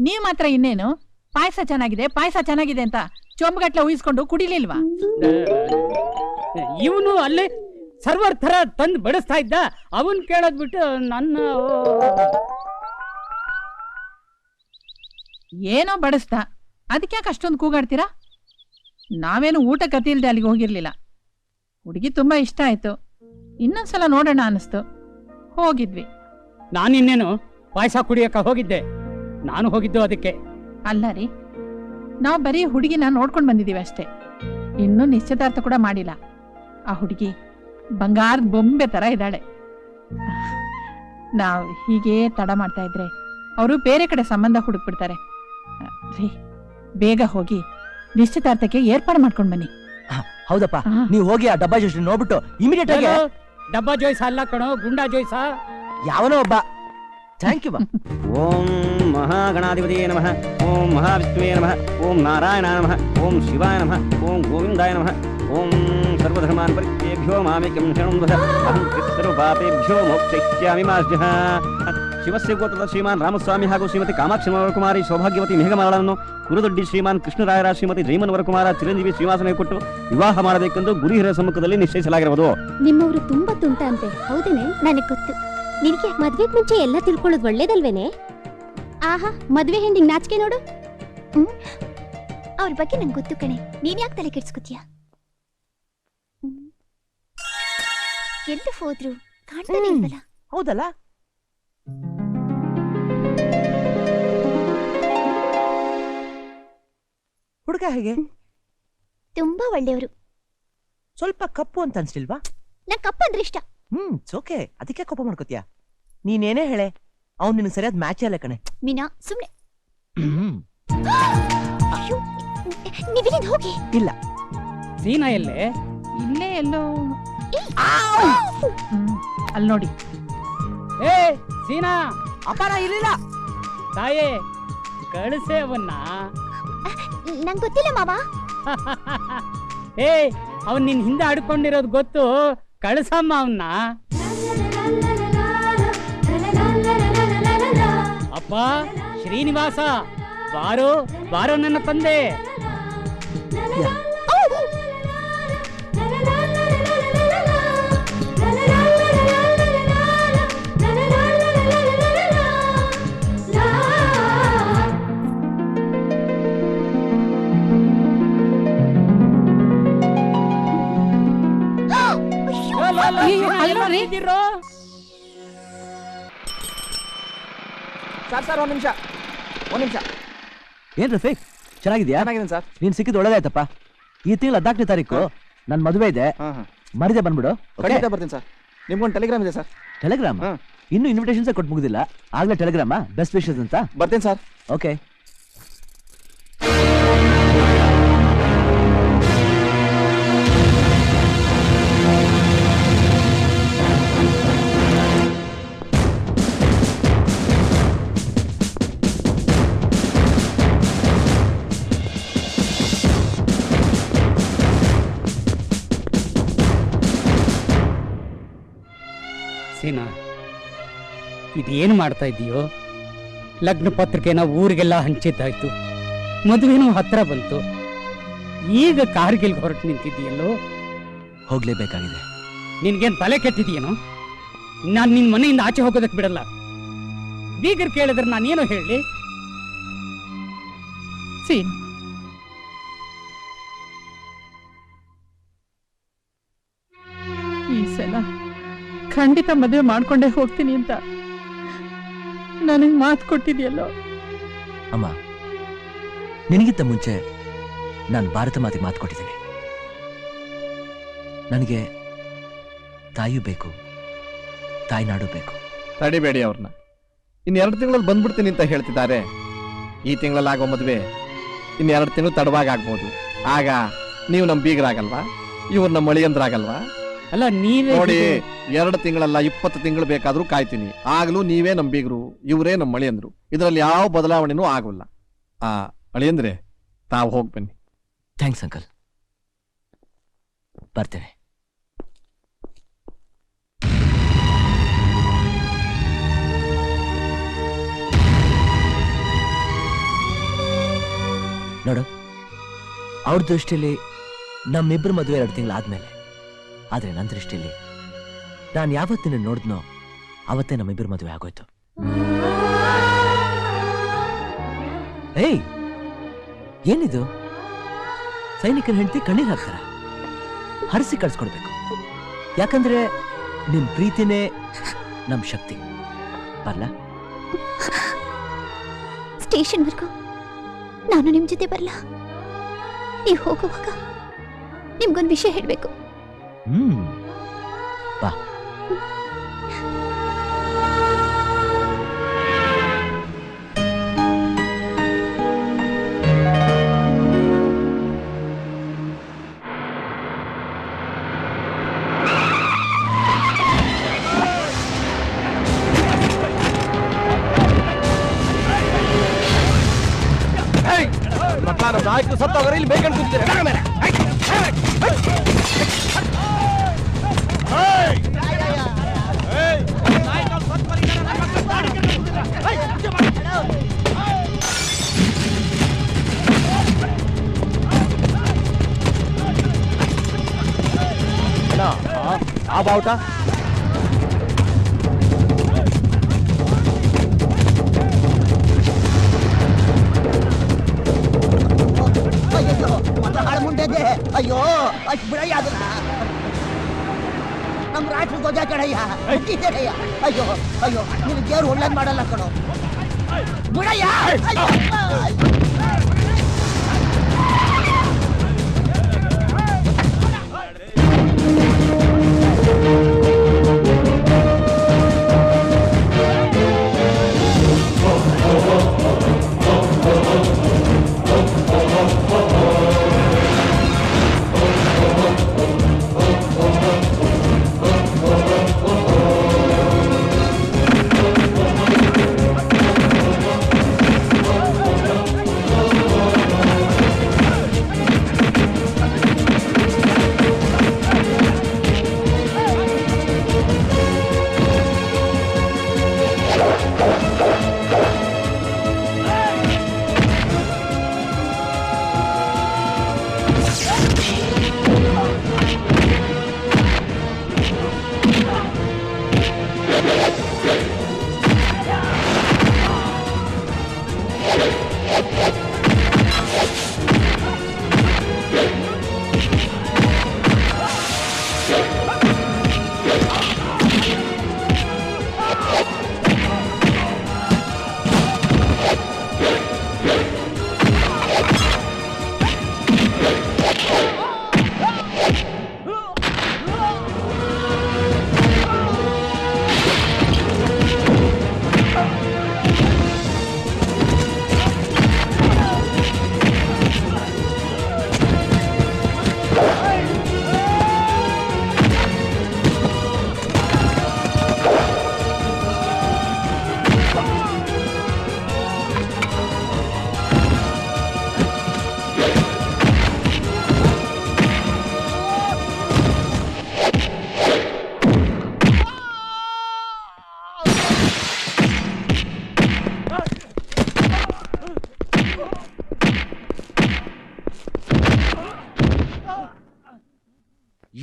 ನೀವ್ ಮಾತ್ರ ಇನ್ನೇನು ಪಾಯಸ ಚೆನ್ನಾಗಿದೆ ಅಂತ ಚೊಂಬಗಟ್ಲೆ ಊಹಿಸ್ಕೊಂಡು ಕುಡಿಲಿಲ್ವಾ? ಇವನು ಅಲ್ಲೇ ಸರ್ವರ್ ತರ ತಂದು ಬಡಿಸ್ತಾ ಇದ್ದ. ಅವನ್ ಕೇಳೋದ್ ಬಿಟ್ಟು ನನ್ನ ಏನೋ ಬಡಿಸ್ತಾ, ಅದಕ್ಯಾಕೆ ಅಷ್ಟೊಂದು ಕೂಗಾಡ್ತೀರಾ? ನಾವೇನು ಊಟ ಕತಿಲ್ದೆ ಅಲ್ಲಿಗೆ ಹೋಗಿರ್ಲಿಲ್ಲ. ಹುಡುಗಿ ತುಂಬಾ ಇಷ್ಟ ಆಯ್ತು, ಇನ್ನೊಂದ್ಸಲ ನೋಡೋಣ ಅನಿಸ್ತು, ಹೋಗಿದ್ವಿ. ನಾನಿನ್ನೇನು ಪಾಯಸ ಕುಡಿಯಕ್ಕ ಹೋಗಿದ್ದೆ? ನಾನು ಹೋಗಿದ್ದು ಅದಕ್ಕೆ ಅಲ್ಲ ರೀ, ನಾವು ಬರೀ ಹುಡುಗಿನ ನೋಡ್ಕೊಂಡು ಬಂದಿದೀವಿ ಅಷ್ಟೇ. ಇನ್ನೂ ನಿಶ್ಚಿತಾರ್ಥ ಕೂಡ ಮಾಡಿಲ್ಲ. ಆ ಹುಡುಗಿ ಬಂಗಾರದ ಬೊಂಬೆ ತರ ಇದ್ದಾಳೆ. ನಾವು ಹೀಗೆ ತಡ ಮಾಡ್ತಾ ಇದ್ರೆ ಅವರು ಬೇರೆ ಕಡೆ ಸಂಬಂಧ ಹುಡುಕ್ಬಿಡ್ತಾರೆ. ರೀ, ಬೇಗ ಹೋಗಿ ನಿಶ್ಚಿತಾರ್ಥಕ್ಕೆ ಏರ್ಪಾಡು ಮಾಡ್ಕೊಂಡ್ ಬನ್ನಿ. ಹೌದಪ್ಪ, ನೀವು ಹೋಗಿ ಆ ಡಬ್ಬಾ ಜೋಯ್ಸ್ ನೋಡ್ಬಿಟ್ಟು ಇಮಿಡಿಯೇಟ್ ಆಗಿ. ಡಬ್ಬಾ ಜೋಯ್ಸ ಅಲ್ಲ ಕಣೋ, ಗುಂಡಾ ಜೋಯ್ಸ. ಯಾವನೋ ಒಬ್ಬ. Thank you. ಓಂ ಮಹಾಗಣಾಧಿಪತಿಯೇ ನಮಃ, ಓಂ ಮಹಾವಿಷ್ಣುವೇ ನಮಃ, ಓಂ ನಾರಾಯಣಾಯ ನಮಃ, ಓಂ ಶಿವಾಯ ನಮಃ, ಓಂ ಗೋವಿಂದಾಯ ನಮಃ, ಓಂ ಸರ್ವಧರ್ಮಾನ್ ಪರಿತ್ಯಜ್ಯ ಮಾಮೇಕಂ ಶರಣಂ ವದ, ಅಹಂ ಸರ್ವಪಾಪೇಭ್ಯೋ ಮೋಕ್ಷಯಿಷ್ಯಾಮಿ ಮಾ ಸ್ಮಃ. ಶಿವಸ್ಯ ಗೋತ್ರದ ಶ್ರೀಮಾನ್ ರಾಮಸ್ವಾಮಿ ಹಾಗೂ ಶ್ರೀಮತಿ ಕಾಮಾಕ್ಷಿ ವರಕುಮಾರಿ ಸೌಭಾಗ್ಯವತಿ ಮೇಘಮಾಲಳನ್ನು ಕುರುದೊಡ್ಡಿ ಶ್ರೀಮಾನ್ ಕೃಷ್ಣರಾಯರ ಶ್ರೀಮತಿ ಜೈಮನ್ ವರಕುಮಾರ ಚಿರಂಜೀವಿ ಶ್ರೀನಿವಾಸನ ಕೊಟ್ಟು ವಿವಾಹ ಮಾಡಬೇಕೆಂದು ಗುರು ಹಿರಿಯರ ಸಮ್ಮುಖದಲ್ಲಿ ನಿಶ್ಚಯಿಸಲಾಗಿರುವುದು. ನಿಮ್ಮವರು ತುಂಬಾ ತುಂಟ ಅಂತೆ, ಹೌದೇನೆ? ನನಗೆ ಗೊತ್ತು. ನಿನಗೆ ಮದ್ವೆಗ್ ಮುಂಚೆ ಎಲ್ಲ ತಿಳ್ಕೊಳ್ಳೋದು ಒಳ್ಳೇದಲ್ವೇನೆ? ಆಹಾ, ಮದ್ವೆ ಹೆಂಡಿಂಗ್ ನಾಚಿಕೆ ನೋಡು. ಅವ್ರ ಬಗ್ಗೆ ನಂಗೆ ಗೊತ್ತು ಕಣೆ, ನೀನ್ ಯಾಕೆ ತಲೆ ಕೆಡ್ಸ್ಕೊತೀಯ? ಎಲ್ಲಿ ಹೋದ್ರು ಕಾಣ್ತಾನೆ ಇಲ್ವಲ್ಲ? ಹೌದಲ್ಲ? ಹುಡುಗ ಹೇಗೆ? ತುಂಬಾ ಒಳ್ಳೆಯವರು. ಸ್ವಲ್ಪ ಕಪ್ಪು ಅಂತ ಅನ್ಸ್ಲಿಲ್ವಾ? ನಂಗೆ ಕಪ್ಪು ಅಂದ್ರೆ ಇಷ್ಟ. ಓಕೆ, ಅದಕ್ಕೆ ಕೋಪ ಮಾಡ್ಕೋತೀಯ? ನೀನೇನೇ ಹೇಳೆ, ಅವ್ನು ನಿನಗೆ ಸರಿಯಾದ ಮ್ಯಾಚ್ ಅಲ್ಲ ಕಣೆ. ಮೀನಾ, ಸುಮ್ನೆ. ನೀವಿಲ್ಲಿಂದ ಹೋಗಿ. ಇಲ್ಲ, ಸೀನಾ ಎಲ್ಲೇ? ಇಲ್ಲೇ ಎಲ್ಲೋ. ಅಲ್ಲಿ ನೋಡಿ. ಏ ಸೀನಾ, ಅಪಾರ ಇಲ್ಲಿಲ್ಲ. ತಾಯೇ, ಕಳಿಸೇ ಅವನ್ನ. ನಂಗೆ ಗೊತ್ತಿಲ್ಲ ಮಾವ. ಏ, ಅವನ್ ನಿನ್ ಹಿಂದೆ ಆಡ್ಕೊಂಡಿರೋದು ಗೊತ್ತು, ಕಳಿಸಮ್ಮ ಅವನ್ನ. ಅಪ್ಪ ಶ್ರೀನಿವಾಸ, ಬಾರೋ ಬಾರೋ ನನ್ನ ತಂದೆ. ಸರ್ ಒಂದ್ ನಿಮಿಷ ಏನ್ ರಫೀಕ್, ಚೆನ್ನಾಗಿದ್ಯಾ? ಚೆನ್ನಾಗಿದ್ದೀನಿ ಸರ್. ನೀನ್ ಸಿಕ್ಕಿದ್ ಒಳ್ಳೇದಾಯ್ತಪ್ಪ. ಈ ತಿಂಗಳ 14ನೇ ತಾರೀಕು ನನ್ ಮದುವೆ ಇದೆ, ಮರಿದೆ ಬಂದ್ಬಿಡು. ಖಂಡಿತ ಬರ್ತೀನಿ ಸರ್. ನಿಮ್ಗೊಂದು ಟೆಲಿಗ್ರಾಮ್ ಇದೆ ಸರ್. ಟೆಲಿಗ್ರಾಮ್? ಇನ್ನು ಇನ್ವಿಟೇಷನ್ಸ್ ಕೊಟ್ಟು ಮುಗಿದಿಲ್ಲ, ಆಗ್ಲೇ ಟೆಲಿಗ್ರಾಮ ಬೆಸ್ಟ್ ವಿಶಸ್ ಅಂತ. ಬರ್ತೀನಿ ಸರ್. ಓಕೆ. ಸೀನಾ, ಇದೇನು ಮಾಡ್ತಾ ಇದೀಯೋ? ಲಗ್ನ ಪತ್ರಿಕೆನ ಊರಿಗೆಲ್ಲ ಹಂಚಿದ್ದಾಯ್ತು, ಮದುವೆನೂ ಹತ್ರ ಬಂತು, ಈಗ ಕಾರ್ಗಿಲ್ಗೆ ಹೊರಟು ನಿಂತಿದ್ದೀಯಲ್ಲೋ? ಹೋಗ್ಲೇಬೇಕಾಗಿದೆ. ನಿನ್ಗೇನ್ ತಲೆ ಕೆಟ್ಟಿದೆಯೇನೋ? ನಾನು ನಿನ್ ಮನೆಯಿಂದ ಆಚೆ ಹೋಗೋದಕ್ಕೆ ಬಿಡಲ್ಲ. ಬೀಗರ್ ಕೇಳಿದ್ರೆ ನಾನೇನೋ ಹೇಳಿ? ಸೀನು, ಈ ಸಲ ಖಂಡಿತ ಮದುವೆ ಮಾಡ್ಕೊಂಡೇ ಹೋಗ್ತೀನಿ ಅಂತ ನನಗೆ ಮಾತು ಕೊಟ್ಟಿದ್ಯಲ್ಲೋ? ಅಮ್ಮ, ನಿನಗಿಂತ ಮುಂಚೆ ನಾನು ಭಾರತ ಮಾತಿಗೆ ಮಾತು ಕೊಟ್ಟಿದ್ದೀನಿ. ನನಗೆ ತಾಯಿಯೂ ಬೇಕು, ತಾಯ್ನಾಡು ಬೇಕು. ತಡಿಬೇಡಿ ಅವ್ರನ್ನ. ಇನ್ನು 2 ತಿಂಗಳಲ್ಲಿ ಬಂದ್ಬಿಡ್ತೀನಿ ಅಂತ ಹೇಳ್ತಿದ್ದಾರೆ. ಈ ತಿಂಗಳಲ್ಲಿ ಆಗೋ ಮದುವೆ ಇನ್ನು 2 ತಿಂಗಳು ತಡವಾಗಿ ಆಗ್ಬೋದು. ಆಗ ನೀವು ನಮ್ಮ ಬೀಗರಾಗಲ್ವಾ, ಇವ್ರು ನಮ್ಮ ಮಳಿಯಂದ್ರಾಗಲ್ವಾ? ಅಲ್ಲ ನೀವೇ ನೋಡಿ, 2 ತಿಂಗಳಲ್ಲ 20 ತಿಂಗಳು ಬೇಕಾದ್ರೂ ಕಾಯ್ತೀನಿ. ಆಗ್ಲೂ ನೀವೇ ನಮ್ಮ ಬೀಗರು, ಇವರೇ ನಮ್ಮ ಮಳಿಯಂದ್ರು. ಇದರಲ್ಲಿ ಯಾವ ಬದಲಾವಣೆನೂ ಆಗೋಲ್ಲ. ಅಳಿಯಂದ್ರೆ ತಾವು ಹೋಗಿ ಬನ್ನಿ. ಥ್ಯಾಂಕ್ಸ್ ಅಂಕಲ್, ಬರ್ತೇನೆ. ನೋಡು, ಅವ್ರ ದೃಷ್ಟಿಯಲ್ಲಿ ನಮ್ಮಿಬ್ಬರು ಮದುವೆ 2 ತಿಂಗಳಾದ್ಮೇಲೆ. ಆದ್ರೆ ನನ್ನ ದೃಷ್ಟಿಯಲ್ಲಿ ನಾನು ಯಾವತ್ತಿನ ನೋಡಿದ್ನೋ ಅವತ್ತೇ ನಮ್ಮಿಬ್ಬರು ಮದುವೆ ಆಗೋಯ್ತು. ಏಯ್, ಏನಿದು? ಸೈನಿಕರ ಹೆಂಡತಿ ಕಣ್ಣೀರ್ ಹಾಕ್ತಾರ? ಹರಿಸಿ ಕಳ್ಸ್ಕೊಡ್ಬೇಕು. ಯಾಕಂದ್ರೆ ನಿಮ್ ಪ್ರೀತಿನೇ ನಮ್ ಶಕ್ತಿ. ಬರ್ಲಾ? ಸ್ಟೇಷನ್ವರೆಗೂ ನಾನು ನಿಮ್ ಜೊತೆ ಬರಲ್ಲ. ನೀವು ಹೋಗುವಾಗ ನಿಮ್ಗೊಂದು ವಿಷಯ ಹೇಳ್ಬೇಕು. ಬಾ. ನಾಯಕರು ಸತ್ತೋಗ್ರೆ ಇಲ್ಲಿ ಬೇಕಂತ ಕೂತಿದ್ದಾರೆ. ಆ ಬಾವುಟ ಅಯ್ಯೋ, ಅಷ್ಟು ಬಿಡಯ್ಯ ಅದನ್ನ. ನಮ್ಮ ರಾಷ್ಟ್ರ ಧ್ವಜ ಕಣಯ್ಯ, ಹುಟ್ಟಿದ್ದೇನಯ್ಯ. ಅಯ್ಯೋ ಅಯ್ಯೋ, ನಿನ್ ದೇವ್ರು ಒಳ್ಳೇದ್ ಮಾಡಲ್ಲ ಕಣೋ, ಬಿಡಯ್ಯ.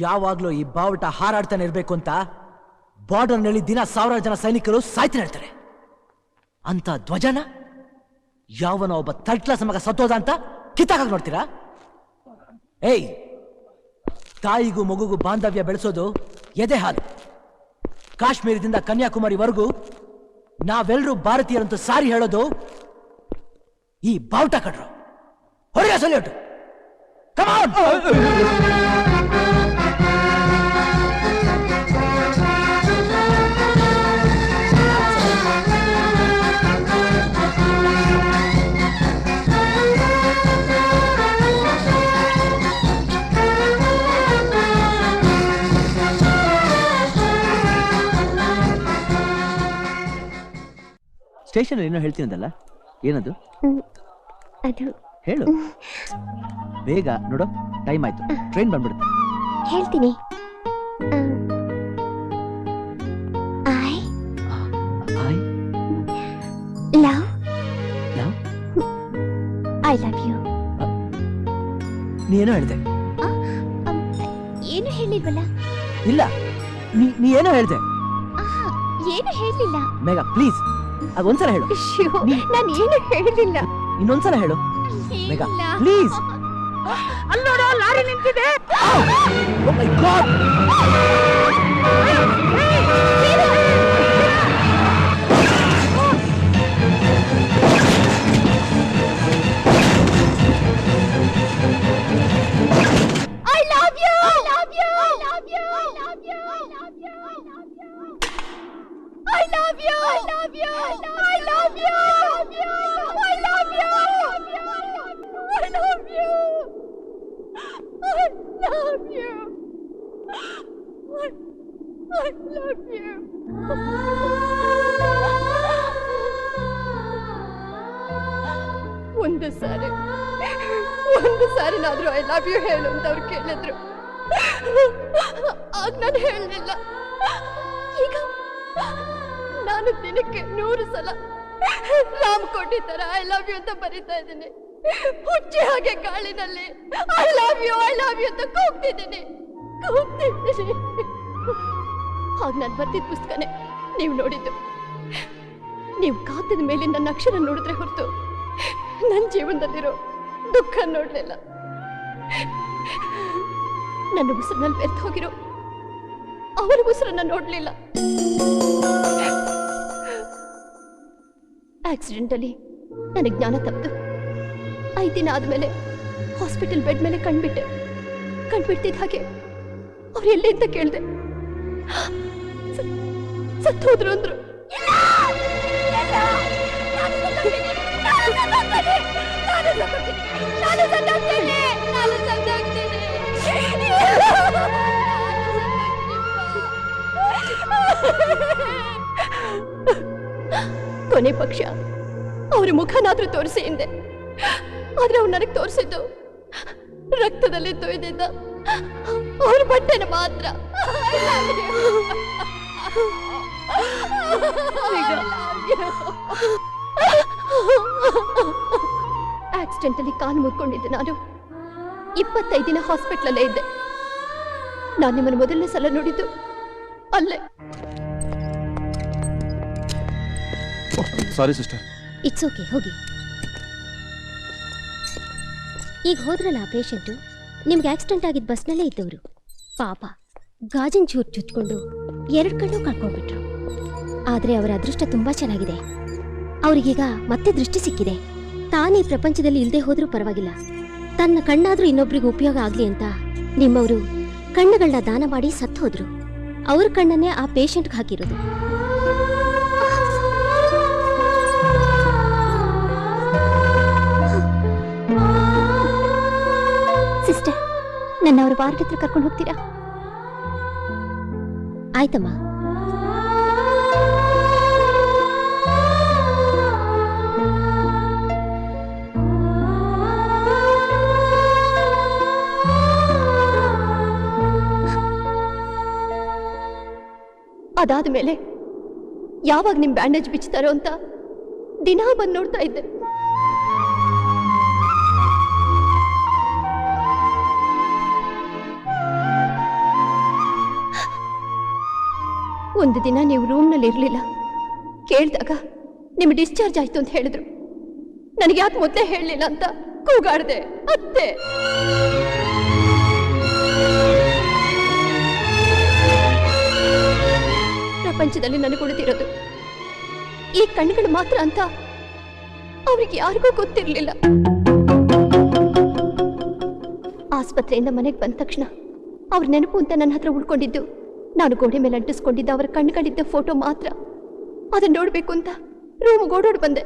ಯಾವಾಗ್ಲೂ ಈ ಬಾವುಟ ಹಾರಾಡ್ತಾನೆ ಇರ್ಬೇಕು ಅಂತ ಬಾರ್ಡರ್ನಲ್ಲಿ ದಿನ 1000 ಜನ ಸೈನಿಕರು ಸಾಯ್ತಾನೆ ಇರ್ತಾರೆ. ಅಂತ ಧ್ವಜನ ಯಾವನ ಒಬ್ಬ ಥರ್ಡ್ ಕ್ಲಾಸ್ ಮಗ ಸತ್ತೋದ ಅಂತ ಕಿತ್ತಾಗ ನೋಡ್ತೀರಾ? ಏಯ್, ತಾಯಿಗೂ ಮಗುಗೂ ಬಾಂಧವ್ಯ ಬೆಳೆಸೋದು ಎದೆ ಹಾಲು. ಕಾಶ್ಮೀರದಿಂದ ಕನ್ಯಾಕುಮಾರಿವರೆಗೂ ನಾವೆಲ್ಲರೂ ಭಾರತೀಯರಂತೂ ಸಾರಿ ಹೇಳೋದು ಈ ಬಾವುಟ ಕಡ್ರು. ಹೊರಗೆ ಸಲ್ಯೂಟ್. Come on. ಸ್ಟೇಷನ್ ಏನೋ ಹೇಳ್ತೀನದಲ್ಲ, ಏನದು? ಅದು ಹೇಳು ಬೇಗ. ನೋಡು, ಟೈಮ್ ಆಯ್ತು, ಟ್ರೈನ್ ಬಂದ್ಬಿಡುತ್ತೆ. ಹೇಳ್ತೀನಿ. I I love love I love you. ನೀ ಏನೋ ಹೇಳಿದೆ. ಏನು ಹೇಳಿಲ್ವಲ್ಲ? ಇಲ್ಲ, ನೀ ಏನೋ ಹೇಳಿದೆ. ಏನು ಹೇಳಿಲ್ಲ. ಮೇಘ ಪ್ಲೀಸ್, ಅದೊಂದ್ಸಲ ಹೇಳು. ನಾನು ಏನು ಹೇಳಿಲ್ಲ. ಇನ್ನೊಂದ್ಸಲ ಹೇಳು ಮೇಘ ಪ್ಲೀಸ್. ಅಲ್ಲೋಡ, ಲಾರಿ ನಿಂತಿದೆ. Oh my God! I love you. I love you. I love you. I love you. I love you. I love you. I love you. I love you. I love you. I love you. I love you. I love you. ಒಂದು ಸಾರಿನಾದ್ರೂ I love you ಹೇಳು ಅಂತ ಅವ್ರು ಕೇಳಿದ್ರು. ಆಗ ನಾನು ಹೇಳಲಿಲ್ಲ. ಈಗ ನಾನು ದಿನಕ್ಕೆ 100 ಸಲ ರಾಮ್ ಕೋಟಿ ತರ ಐ ಲವ್ ಯು ಅಂತ ಬರೀತಾ ಇದ್ದೀನಿ. ಹುಚ್ಚಿ ಹಾಗೆ ಗಾಳಿನಲ್ಲಿ ಐ ಲವ್ ಯು ಅಂತ ಕೂಗ್ತಿದ್ದೀನಿ. ಆಗ ನಾನು ಬರ್ತಿದ್ದ ಪುಸ್ತಕನೇ ನೀವು ನೋಡಿದ್ದು. ನೀವು ಕಾತದ ಮೇಲೆ ನನ್ನ ಅಕ್ಷರ ನೋಡಿದ್ರೆ ಹೊರತು ನನ್ನ ಜೀವನದಲ್ಲಿರೋ ದುಃಖ ನೋಡ್ಲಿಲ್ಲ. ನನ್ನ ಉಸಿರಿನಲ್ಲಿ ಬೆರ್ತು ಹೋಗಿರೋ ಅವರ ಉಸಿರನ್ನ ನೋಡ್ಲಿಲ್ಲ. ಆಕ್ಸಿಡೆಂಟಲ್ಲಿ ನನಗೆ ಜ್ಞಾನ ತಪ್ಪಿತು. 5 ದಿನ ಆದ್ಮೇಲೆ ಹಾಸ್ಪಿಟಲ್ ಬೆಡ್ ಮೇಲೆ ಕಣ್ಬಿಡ್ತಿದ್ದ ಹಾಗೆ ಅವ್ರು ಎಲ್ಲಿ ಅಂತ ಕೇಳಿದೆ. ಸತ್ತೋದ್ರು ಅಂದ್ರು. ಕೊನೆ ಪಕ್ಷ ಅವ್ರ ಮುಖನಾದ್ರೂ ತೋರಿಸಿ ಹಿಂದೆ. ಆದ್ರೆ ಅವ್ರು ನನಗೆ ತೋರಿಸಿದ್ದು ರಕ್ತದಲ್ಲಿ ತೊಯ್ದಿದ್ದ ಅವ್ರ ಬಟ್ಟೆನ ಮಾತ್ರ. ಆಕ್ಸಿಡೆಂಟಲ್ಲಿ ಕಾಲು ಮುರ್ಕೊಂಡಿದ್ದೆ ನಾನು. 25 ದಿನ ಹಾಸ್ಪಿಟ್ಲಲ್ಲೇ ಇದ್ದೆ. ನಾನು ನಿಮ್ಮನ್ನು ಮೊದಲನೇ ಸಲ ನೋಡಿದ್ದು ಅಲ್ಲೇ. Sorry sister. ಇಟ್ಸ್ ಓಕೆ, ಹೋಗಿ. ಈಗ ಹೋದ್ರಲ್ಲ ಆ ಪೇಷಂಟು, ನಿಮ್ಗೆ ಆಕ್ಸಿಡೆಂಟ್ ಆಗಿದ್ದ ಬಸ್ನಲ್ಲೇ ಇದ್ದವರು. ಪಾಪ ಗಾಜಿನ ಚೂರು ಚುಚ್ಕೊಂಡು 2 ಕಣ್ಣು ಕಳ್ಕೊಂಡ್ಬಿಟ್ರು. ಆದರೆ ಅವರ ಅದೃಷ್ಟ ತುಂಬಾ ಚೆನ್ನಾಗಿದೆ. ಅವ್ರಿಗೀಗ ಮತ್ತೆ ದೃಷ್ಟಿ ಸಿಕ್ಕಿದೆ. ತಾನೇ ಪ್ರಪಂಚದಲ್ಲಿ ಇಲ್ಲದೆ ಹೋದ್ರೂ ಪರವಾಗಿಲ್ಲ, ತನ್ನ ಕಣ್ಣಾದ್ರೂ ಇನ್ನೊಬ್ರಿಗೆ ಉಪಯೋಗ ಆಗ್ಲಿ ಅಂತ ನಿಮ್ಮವರು ಕಣ್ಣುಗಳನ್ನ ದಾನ ಮಾಡಿ ಸತ್ತು ಹೋದ್ರು. ಅವ್ರ ಕಣ್ಣನ್ನೇ ಆ ಪೇಷಂಟ್ಗೆ ಹಾಕಿರೋದು. ಸಿಸ್ಟರ್, ನನ್ನ ಅವ್ರ ವಾರ್ಡ್ ಹತ್ರ ಕರ್ಕೊಂಡು ಹೋಗ್ತೀರಾ? ಆಯ್ತಮ್ಮ. ಅದಾದ ಮೇಲೆ ಯಾವಾಗ ನಿಮ್ ಬ್ಯಾಂಡೇಜ್ ಬಿಚ್ತಾರೋ ಅಂತ ದಿನಾ ಬಂದು ನೋಡ್ತಾ ಇದ್ದೆ. ಒಂದು ದಿನ ನೀವು ರೂಮ್ನಲ್ಲಿ ಇರಲಿಲ್ಲ. ಕೇಳಿದಾಗ ನಿಮ್ಮ ಡಿಸ್ಚಾರ್ಜ್ ಆಯ್ತು ಅಂತ ಹೇಳಿದ್ರು. ನನಗೆ ಯಾಕೆ ಮೊದಲೇ ಹೇಳಲಿಲ್ಲ ಅಂತ ಕೂಗಾಡ್ದೆ. ಅತ್ತೆ, ಪ್ರಪಂಚದಲ್ಲಿ ನನಗೆ ಉಳಿದಿರೋದು ಈ ಕಣ್ಣುಗಳು ಮಾತ್ರ ಅಂತ ಅವ್ರಿಗೆ ಯಾರಿಗೂ ಗೊತ್ತಿರಲಿಲ್ಲ. ಆಸ್ಪತ್ರೆಯಿಂದ ಮನೆಗೆ ಬಂದ ತಕ್ಷಣ ಅವ್ರ ನೆನಪು ಅಂತ ನನ್ನ ಹತ್ರ ಉಳ್ಕೊಂಡಿದ್ದು ನಾನು ಗೋಡೆ ಮೇಲೆ ಅಂಟಿಸ್ಕೊಂಡಿದ್ದ ಅವರ ಕಣ್ಣುಗಳಿದ್ದ ಫೋಟೋ ಮಾತ್ರ. ಅದನ್ನ ನೋಡ್ಬೇಕು ಅಂತ ರೂಮ್ ಓಡೋಡ್ ಬಂದೆ.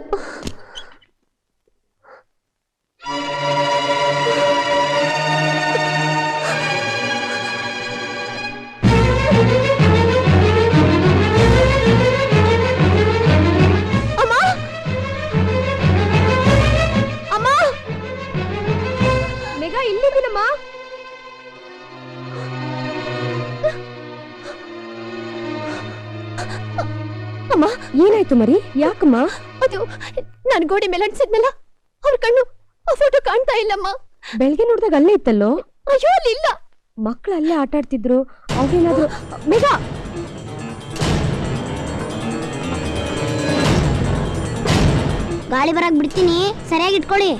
ಇಲ್ಲಿದ್ದೀನಮ್ಮ. ಅಮ್ಮ, ಏನಾಯ್ತು ಮರಿ? ಯಾಕಮ್ಮ? ಅದು ನಾನು ಗೋಡೆ ಮೇಲೆ ಅಂಟಿಸಿದ್ನಲ್ಲ, ಅವ್ರ ಕಣ್ಣು ಆ ಫೋಟೋ ಕಾಣ್ತಾ ಇಲ್ಲಮ್ಮ. ಬೆಳಗ್ಗೆ ನೋಡಿದಾಗ ಅಲ್ಲೇ ಇತ್ತಲ್ಲೋ? ಅಯ್ಯೋ, ಅಲ್ಲಿ ಇಲ್ಲ. ಮಕ್ಕಳು ಅಲ್ಲೇ ಆಟ ಆಡ್ತಿದ್ರು. ಅವ್ರೇನಾದ್ರು ಬೇಗ ಗಾಳಿ ಬರಕ್ ಬಿಡ್ತೀನಿ, ಸರಿಯಾಗಿ ಇಟ್ಕೊಳ್ಳಿ.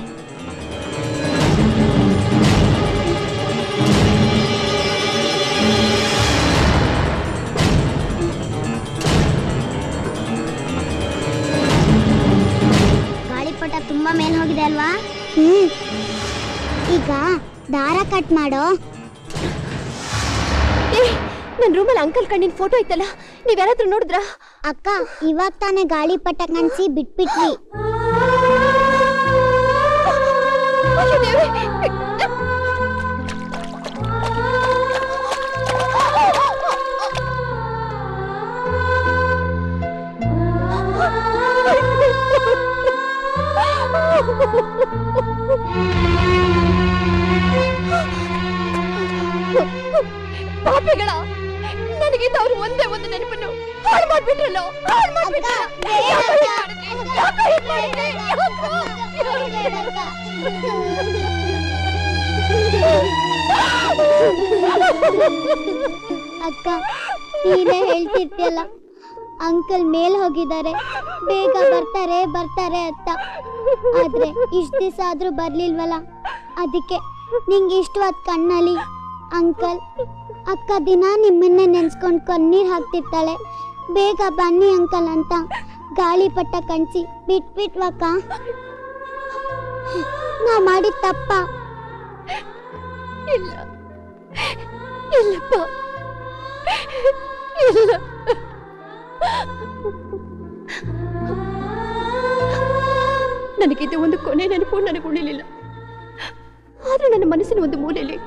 ಗಾಳಿಪಟ ತುಂಬಾ ಮೇಲೆ ಹೋಗಿದೆ ಅಲ್ವಾ? ಈಗ ದಾರ ಕಟ್ ಮಾಡೋ. ನನ್ನ ರೂಮಲ್ಲಿ ಅಂಕಲ್ ಕಣ್ಣಿನ ಫೋಟೋ ಇತ್ತಲ್ಲ, ನೀವ್ಯಾರಾದ್ರೂ ನೋಡಿದ್ರಾ? ಅಕ್ಕ, ಇವಾಗ ತಾನೇ ಗಾಳಿಪಟ ಕಣ್ಸಿ ಬಿಟ್ಬಿಟ್ವಿ. ಪಾಪಿಗಳ, ನನಗಿಂದ ಅವ್ರು ಒಂದೇ ಒಂದು ನೆನಪನ್ನು ಹಾಳು ಮಾಡ್ಬಿಟ್ರಲ್ಲ. ಅಕ್ಕ, ನೀನೇ ಹೇಳ್ತಿರ್ತಿಯಲ್ಲ, ಅಂಕಲ್ ಮೇಲ್ ಹೋಗಿದ್ದಾರೆ, ಬೇಗ ಬರ್ತಾರೆ ಬರ್ತಾರೆ ಅಂತ. ಆದ್ರೆ ಇಷ್ಟ ದಿವಸ ಆದ್ರೂ ಬರ್ಲಿಲ್ವಲ್ಲ, ಅದಕ್ಕೆ ನಿಂಗೆ ಇಷ್ಟವಾದ ಕಣ್ಣಲ್ಲಿ ಅಂಕಲ್ ಅಕ್ಕ ದಿನ ನಿಮ್ಮನ್ನೇ ನೆನ್ಸ್ಕೊಂಡು ಕಣ್ಣೀರ್ ಹಾಕ್ತಿರ್ತಾಳೆ. ಬೇಗ ಬನ್ನಿ ಅಂಕಲ್ ಅಂತ ಗಾಳಿಪಟ ಕಣ್ಸಿ ಬಿಟ್ಬಿಟ್ವಕ್ಕ. ನಾ ಮಾಡಿದ ತಪ್ಪ? ಇಲ್ಲ, ಇಲ್ಲಪ್ಪ, ಇಲ್ಲ. ನನಗಿದ್ದು ಒಂದು ಕೊನೆ ನೆನಪು ನನಗೆ ಉಳಿಲಿಲ್ಲ. ಆದ್ರೆ ನನ್ನ ಮನಸ್ಸಿನ ಒಂದು ಮೂಲೆಯಲ್ಲಿ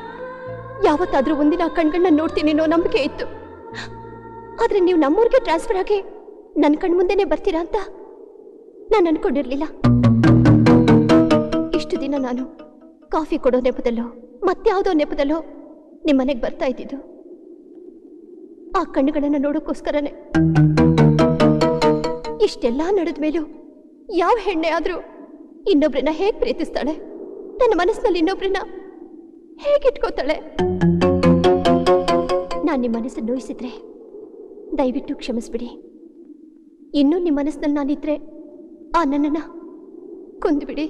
ಯಾವತ್ತಾದ್ರೂ ಒಂದಿನ ಕಣ್ಗಳನ್ನ ನೋಡ್ತೀನಿ ಅನ್ನೋ ನಂಬಿಕೆ ಇತ್ತು. ಆದ್ರೆ ನೀವು ನಮ್ಮೂರಿಗೆ ಟ್ರಾನ್ಸ್ಫರ್ ಆಗಿ ನನ್ನ ಕಣ್ಮುಂದೆನೆ ಬರ್ತೀರಾ ಅಂತ ನಾನು ಅನ್ಕೊಂಡಿರ್ಲಿಲ್ಲ. ಇಷ್ಟು ದಿನ ನಾನು ಕಾಫಿ ಕೊಡೋ ನೆಪದಲ್ಲೋ ಮತ್ಯಾವುದೋ ನೆಪದಲ್ಲೋ ನಿಮ್ಮನೆಗೆ ಬರ್ತಾ ಇದ್ದಿದ್ದು ಆ ಕಣ್ಣುಗಳನ್ನ ನೋಡೋಕ್ಕೋಸ್ಕರನೇ. ಇಷ್ಟೆಲ್ಲ ನಡೆದ ಮೇಲೂ ಯಾವ ಹೆಣ್ಣೆ ಆದ್ರೂ ಇನ್ನೊಬ್ರನ್ನ ಹೇಗೆ ಪ್ರೀತಿಸ್ತಾಳೆ, ನನ್ನ ಮನಸ್ಸಿನಲ್ಲಿ ಇನ್ನೊಬ್ರನ್ನ ಹೇಗಿಟ್ಕೋತಾಳೆ? ನಾನು ನಿಮ್ಮ ಮನಸ್ಸನ್ನು ನೋಯಿಸಿದ್ರೆ ದಯವಿಟ್ಟು ಕ್ಷಮಿಸ್ಬಿಡಿ. ಇನ್ನೂ ನಿಮ್ಮ ಮನಸ್ಸಿನಲ್ಲಿ ನಾನಿದ್ರೆ ಆ ನನ್ನನ್ನ ಕೊಂದುಬಿಡಿ.